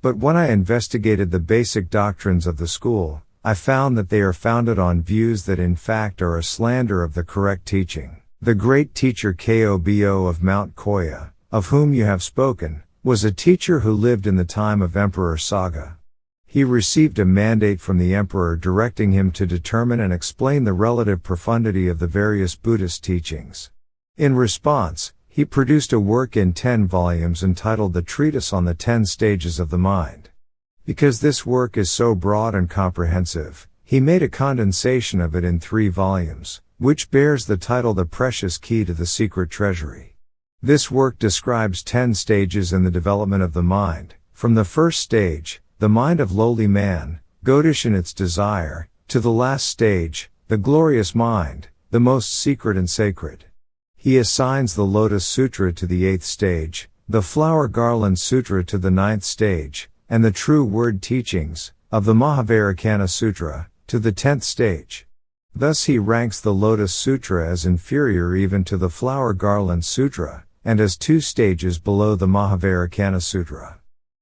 Speaker 1: But when I investigated the basic doctrines of the school, I found that they are founded on views that in fact are a slander of the correct teaching. The great teacher Kobo of Mount Koya, of whom you have spoken, was a teacher who lived in the time of Emperor Saga. He received a mandate from the emperor directing him to determine and explain the relative profundity of the various Buddhist teachings. In response, he produced a work in 10 volumes entitled The Treatise on the 10 Stages of the Mind. Because this work is so broad and comprehensive, he made a condensation of it in 3 volumes, which bears the title The Precious Key to the Secret Treasury. This work describes 10 stages in the development of the mind, from the first stage, the mind of lowly man, goatish in its desire, to the last stage, the glorious mind, the most secret and sacred. He assigns the Lotus Sutra to the 8th stage, the Flower Garland Sutra to the 9th stage, and the True Word Teachings, of the Mahavairakana Sutra, to the 10th stage. Thus he ranks the Lotus Sutra as inferior even to the Flower Garland Sutra, and as 2 stages below the Mahavairakana Sutra.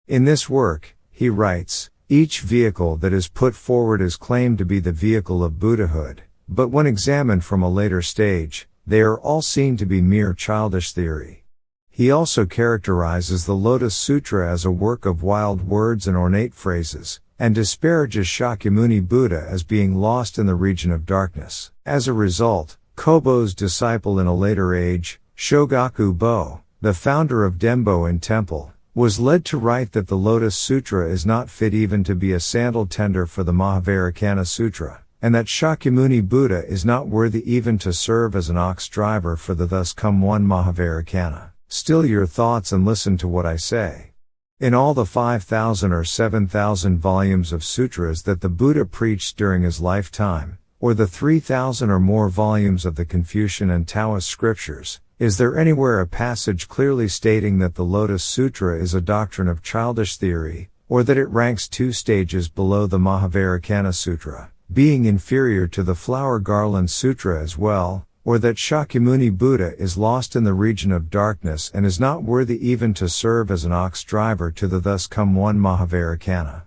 Speaker 1: In this work, he writes, each vehicle that is put forward is claimed to be the vehicle of Buddhahood, but when examined from a later stage, they are all seen to be mere childish theory. He also characterizes the Lotus Sutra as a work of wild words and ornate phrases, and disparages Shakyamuni Buddha as being lost in the region of darkness. As a result, Kobo's disciple in a later age, Shogaku Bo, the founder of Dembo in Temple, was led to write that the Lotus Sutra is not fit even to be a sandal tender for the Mahavairakana Sutra, and that Shakyamuni Buddha is not worthy even to serve as an ox driver for the thus come one Mahavairakana. Still your thoughts and listen to what I say. In all the 5,000 or 7,000 volumes of sutras that the Buddha preached during his lifetime, or the 3,000 or more volumes of the Confucian and Taoist scriptures, is there anywhere a passage clearly stating that the Lotus Sutra is a doctrine of childish theory, or that it ranks 2 stages below the Mahavairakana Sutra, being inferior to the Flower Garland Sutra as well, or that Shakyamuni Buddha is lost in the region of darkness and is not worthy even to serve as an ox driver to the thus come one Mahavairakana?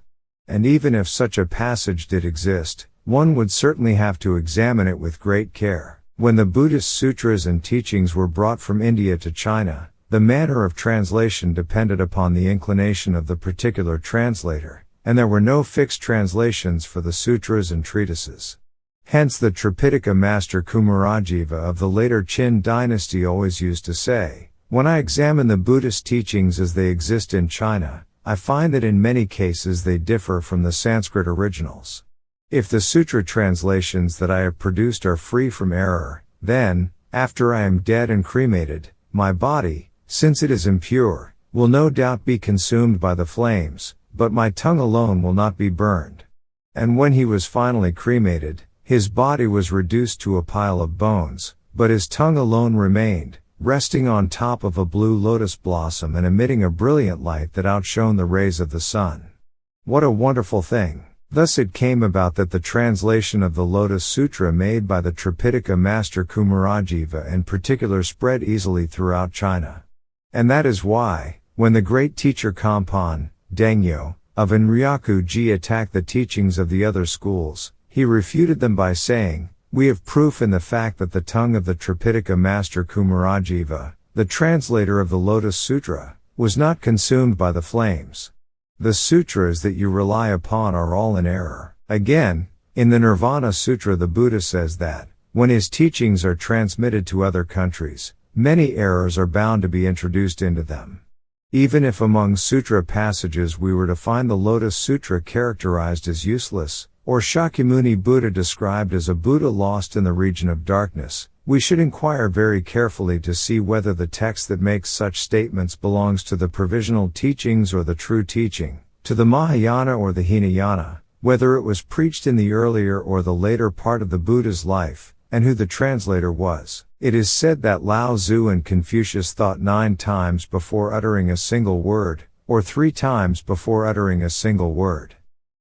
Speaker 1: And even if such a passage did exist, one would certainly have to examine it with great care. When the Buddhist sutras and teachings were brought from India to China, the manner of translation depended upon the inclination of the particular translator, and there were no fixed translations for the sutras and treatises. Hence the Tripitaka master Kumarajiva of the later Qin dynasty always used to say, when I examine the Buddhist teachings as they exist in China, I find that in many cases they differ from the Sanskrit originals. If the sutra translations that I have produced are free from error, then, after I am dead and cremated, my body, since it is impure, will no doubt be consumed by the flames, but my tongue alone will not be burned. And when he was finally cremated, his body was reduced to a pile of bones, but his tongue alone remained, resting on top of a blue lotus blossom and emitting a brilliant light that outshone the rays of the sun. What a wonderful thing! Thus it came about that the translation of the Lotus Sutra made by the Tripitaka master Kumarajiva in particular spread easily throughout China. And that is why, when the great teacher Kampan, Dengyo, of Enryaku-ji attacked the teachings of the other schools, he refuted them by saying, we have proof in the fact that the tongue of the Tripitaka master Kumarajiva, the translator of the Lotus Sutra, was not consumed by the flames. The sutras that you rely upon are all in error. Again, in the Nirvana Sutra the Buddha says that, when his teachings are transmitted to other countries, many errors are bound to be introduced into them. Even if among sutra passages we were to find the Lotus Sutra characterized as useless, or Shakyamuni Buddha described as a Buddha lost in the region of darkness, we should inquire very carefully to see whether the text that makes such statements belongs to the provisional teachings or the true teaching, to the Mahayana or the Hinayana, whether it was preached in the earlier or the later part of the Buddha's life, and who the translator was. It is said that Lao Tzu and Confucius thought 9 times before uttering a single word, or 3 times before uttering a single word.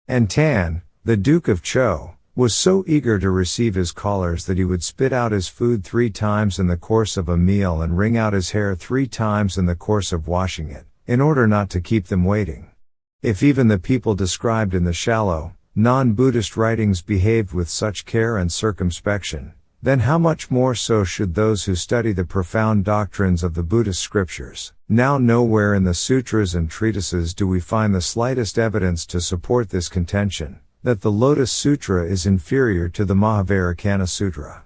Speaker 1: And Tan, the Duke of Zhou, was so eager to receive his callers that he would spit out his food 3 times in the course of a meal and wring out his hair 3 times in the course of washing it, in order not to keep them waiting. If even the people described in the shallow, non-Buddhist writings behaved with such care and circumspection, then how much more so should those who study the profound doctrines of the Buddhist scriptures. Now nowhere in the sutras and treatises do we find the slightest evidence to support this contention, that the Lotus Sutra is inferior to the Mahavajrayana Sutra.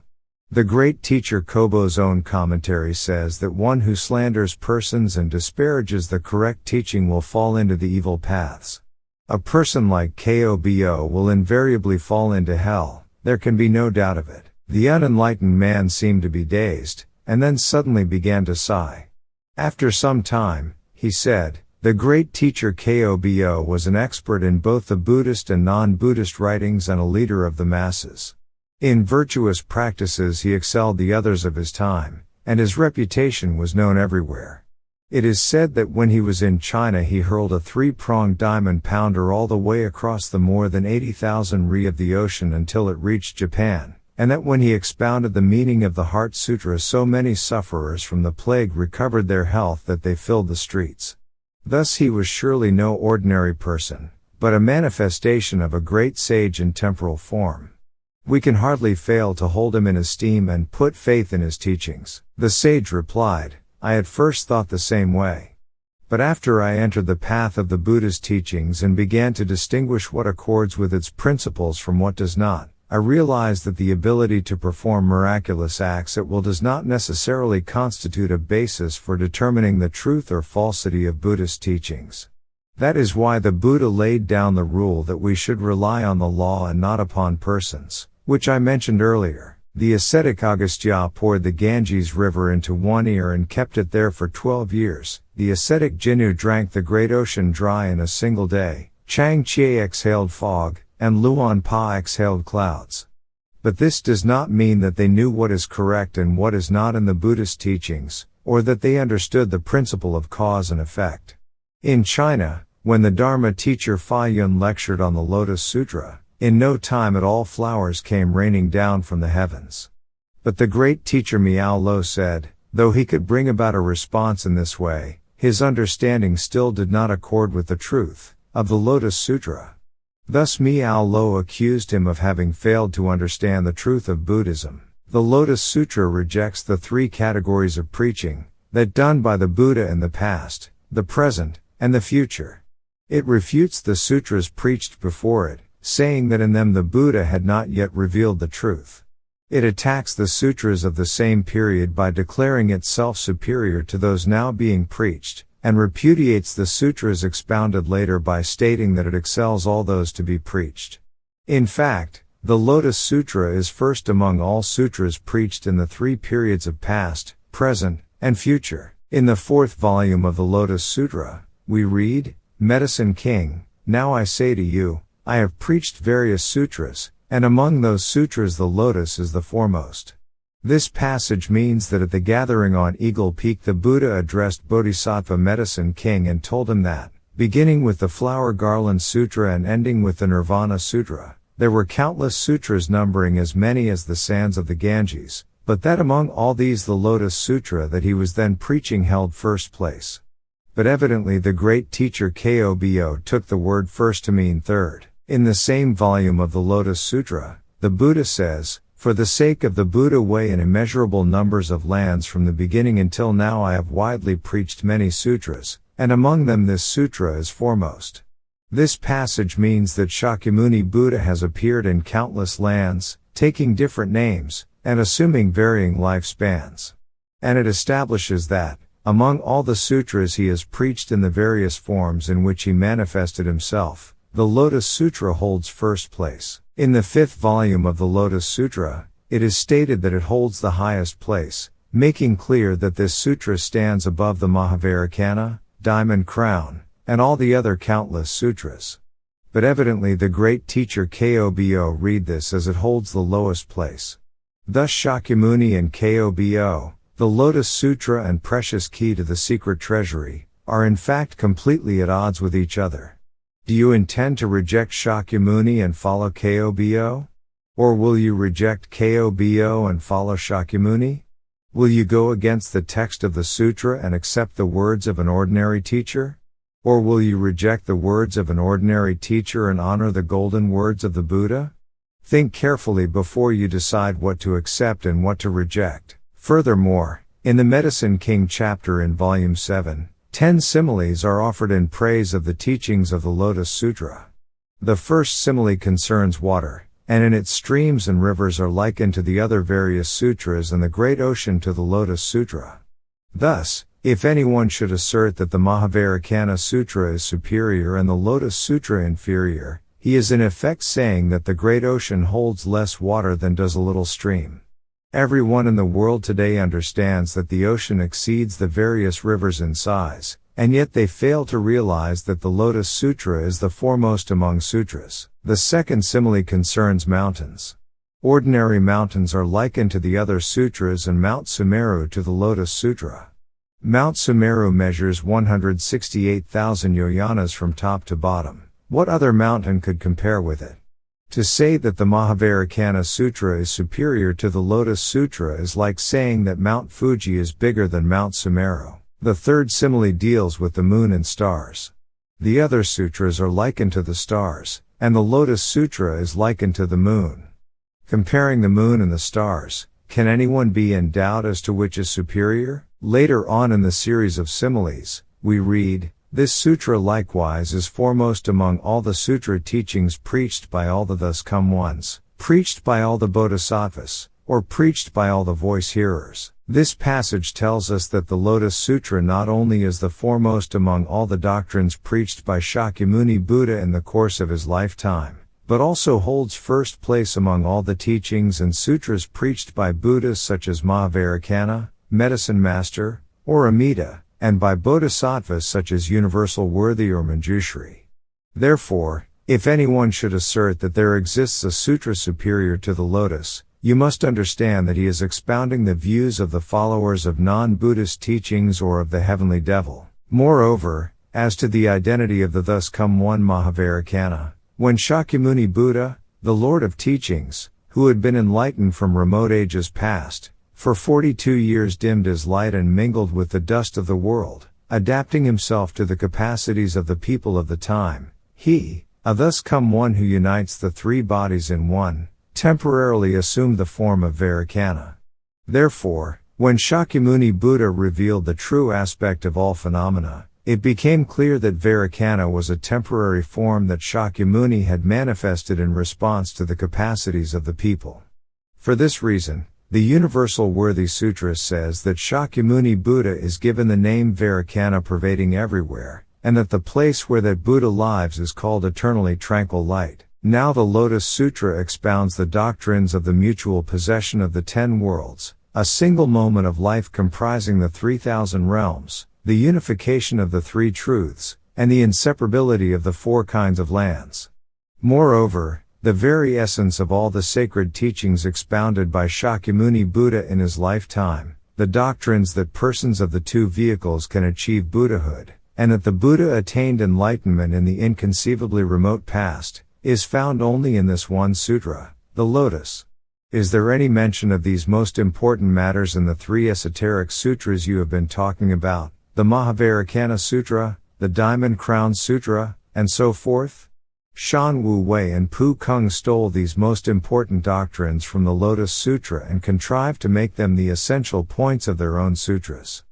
Speaker 1: The great teacher Kobo's own commentary says that one who slanders persons and disparages the correct teaching will fall into the evil paths. A person like Kobo will invariably fall into hell, there can be no doubt of it. The unenlightened man seemed to be dazed, and then suddenly began to sigh. After some time, he said, the great teacher Kobo was an expert in both the Buddhist and non-Buddhist writings and a leader of the masses. In virtuous practices he excelled the others of his time, and his reputation was known everywhere. It is said that when he was in China he hurled a 3-pronged diamond pounder all the way across the more than 80,000 ri of the ocean until it reached Japan, and that when he expounded the meaning of the Heart Sutra so many sufferers from the plague recovered their health that they filled the streets. Thus he was surely no ordinary person, but a manifestation of a great sage in temporal form. We can hardly fail to hold him in esteem and put faith in his teachings. The sage replied, I at first thought the same way. But after I entered the path of the Buddha's teachings and began to distinguish what accords with its principles from what does not, I realized that the ability to perform miraculous acts at will does not necessarily constitute a basis for determining the truth or falsity of Buddhist teachings. That is why the Buddha laid down the rule that we should rely on the law and not upon persons, which I mentioned earlier. The ascetic Agastya poured the Ganges river into one ear and kept it there for 12 years. The ascetic Jinu drank the great ocean dry in a single day. Chang Chie exhaled fog, and Luan Pa exhaled clouds. But this does not mean that they knew what is correct and what is not in the Buddhist teachings, or that they understood the principle of cause and effect. In China, when the Dharma teacher Fa Yun lectured on the Lotus Sutra, in no time at all flowers came raining down from the heavens. But the great teacher Miao Lo said, though he could bring about a response in this way, his understanding still did not accord with the truth of the Lotus Sutra. Thus Miao Lo accused him of having failed to understand the truth of Buddhism. The Lotus Sutra rejects the 3 categories of preaching that done by the Buddha in the past, the present, and the future. It refutes the sutras preached before it, saying that in them the Buddha had not yet revealed the truth. It attacks the sutras of the same period by declaring itself superior to those now being preached, and repudiates the sutras expounded later by stating that it excels all those to be preached. In fact, the Lotus Sutra is first among all sutras preached in the 3 periods of past, present, and future. In the 4th volume of the Lotus Sutra, we read, Medicine King, now I say to you, I have preached various sutras, and among those sutras the lotus is the foremost. This passage means that at the gathering on Eagle Peak the Buddha addressed Bodhisattva Medicine King and told him that, beginning with the Flower Garland Sutra and ending with the Nirvana Sutra, there were countless sutras numbering as many as the sands of the Ganges, but that among all these the Lotus Sutra that he was then preaching held first place. But evidently the great teacher Kobo took the word first to mean third. In the same volume of the Lotus Sutra, the Buddha says, for the sake of the Buddha way in immeasurable numbers of lands from the beginning until now I have widely preached many sutras, and among them this sutra is foremost. This passage means that Shakyamuni Buddha has appeared in countless lands, taking different names, and assuming varying lifespans. And it establishes that, among all the sutras he has preached in the various forms in which he manifested himself, the Lotus Sutra holds first place. In the 5th volume of the Lotus Sutra, it is stated that it holds the highest place, making clear that this sutra stands above the Mahavajrayana, Diamond Crown, and all the other countless sutras. But evidently the great teacher Kobo read this as it holds the lowest place. Thus Shakyamuni and Kobo, the Lotus Sutra and precious key to the secret treasury, are in fact completely at odds with each other. Do you intend to reject Shakyamuni and follow Kobo? Or will you reject Kobo and follow Shakyamuni? Will you go against the text of the sutra and accept the words of an ordinary teacher? Or will you reject the words of an ordinary teacher and honor the golden words of the Buddha? Think carefully before you decide what to accept and what to reject. Furthermore, in the Medicine King chapter in Volume 7, 10 similes are offered in praise of the teachings of the Lotus Sutra. The first simile concerns water, and in its streams and rivers are likened to the other various sutras and the great ocean to the Lotus Sutra. Thus, if anyone should assert that the Mahavajrayana Sutra is superior and the Lotus Sutra inferior, he is in effect saying that the great ocean holds less water than does a little stream. Everyone in the world today understands that the ocean exceeds the various rivers in size, and yet they fail to realize that the Lotus Sutra is the foremost among sutras. The second simile concerns mountains. Ordinary mountains are likened to the other sutras and Mount Sumeru to the Lotus Sutra. Mount Sumeru measures 168,000 yojanas from top to bottom. What other mountain could compare with it? To say that the Mahavajrayana Sutra is superior to the Lotus Sutra is like saying that Mount Fuji is bigger than Mount Sumeru. The third simile deals with the moon and stars. The other sutras are likened to the stars, and the Lotus Sutra is likened to the moon. Comparing the moon and the stars, can anyone be in doubt as to which is superior? Later on in the series of similes, we read, "This sutra likewise is foremost among all the sutra teachings preached by all the thus come ones, preached by all the bodhisattvas, or preached by all the voice hearers." This passage tells us that the Lotus Sutra not only is the foremost among all the doctrines preached by Shakyamuni Buddha in the course of his lifetime, but also holds first place among all the teachings and sutras preached by Buddhas such as Mahavajrayana, Medicine Master, or Amida, and by bodhisattvas such as Universal Worthy or Manjushri. Therefore, if anyone should assert that there exists a sutra superior to the Lotus, you must understand that he is expounding the views of the followers of non-Buddhist teachings or of the heavenly devil. Moreover, as to the identity of the thus come one Mahavajrayana, when Shakyamuni Buddha, the Lord of Teachings, who had been enlightened from remote ages past, for 42 years dimmed his light and mingled with the dust of the world, adapting himself to the capacities of the people of the time, he, a thus come one who unites the three bodies in one, temporarily assumed the form of Vairocana. Therefore, when Shakyamuni Buddha revealed the true aspect of all phenomena, it became clear that Vairocana was a temporary form that Shakyamuni had manifested in response to the capacities of the people. For this reason, the Universal Worthy Sutra says that Shakyamuni Buddha is given the name Vairocana pervading everywhere, and that the place where that Buddha lives is called eternally tranquil light. Now the Lotus Sutra expounds the doctrines of the mutual possession of the 10 worlds, a single moment of life comprising the 3,000 realms, the unification of the three truths, and the inseparability of the 4 kinds of lands. Moreover, the very essence of all the sacred teachings expounded by Shakyamuni Buddha in his lifetime, the doctrines that persons of the 2 vehicles can achieve Buddhahood, and that the Buddha attained enlightenment in the inconceivably remote past, is found only in this one sutra, the Lotus. Is there any mention of these most important matters in the 3 esoteric sutras you have been talking about, the Mahavajrayana Sutra, the Diamond Crown Sutra, and so forth? Shan Wu Wei and Pu Kung stole these most important doctrines from the Lotus Sutra and contrived to make them the essential points of their own sutras.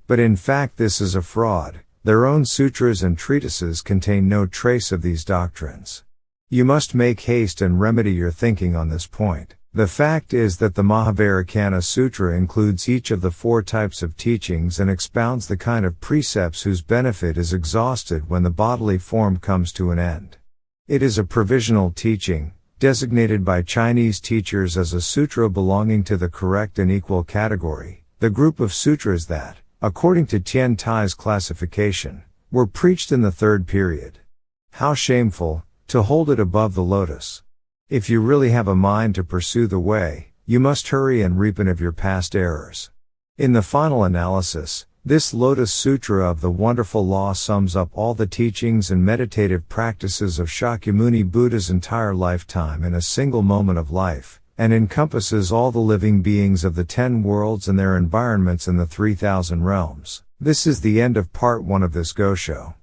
Speaker 1: But in fact this is a fraud. Their own sutras and treatises contain no trace of these doctrines. You must make haste and remedy your thinking on this point. The fact is that the Mahavajrayana Sutra includes each of the 4 types of teachings and expounds the kind of precepts whose benefit is exhausted when the bodily form comes to an end. It is a provisional teaching, designated by Chinese teachers as a sutra belonging to the correct and equal category, the group of sutras that, according to Tian Tai's classification, were preached in the 3rd period. How shameful, to hold it above the lotus. If you really have a mind to pursue the way, you must hurry and repent of your past errors. In the final analysis, This Lotus Sutra of the Wonderful Law sums up all the teachings and meditative practices of Shakyamuni Buddha's entire lifetime in a single moment of life, and encompasses all the living beings of the 10 worlds and their environments in the 3,000 realms. This is the end of part 1 of this Gosho.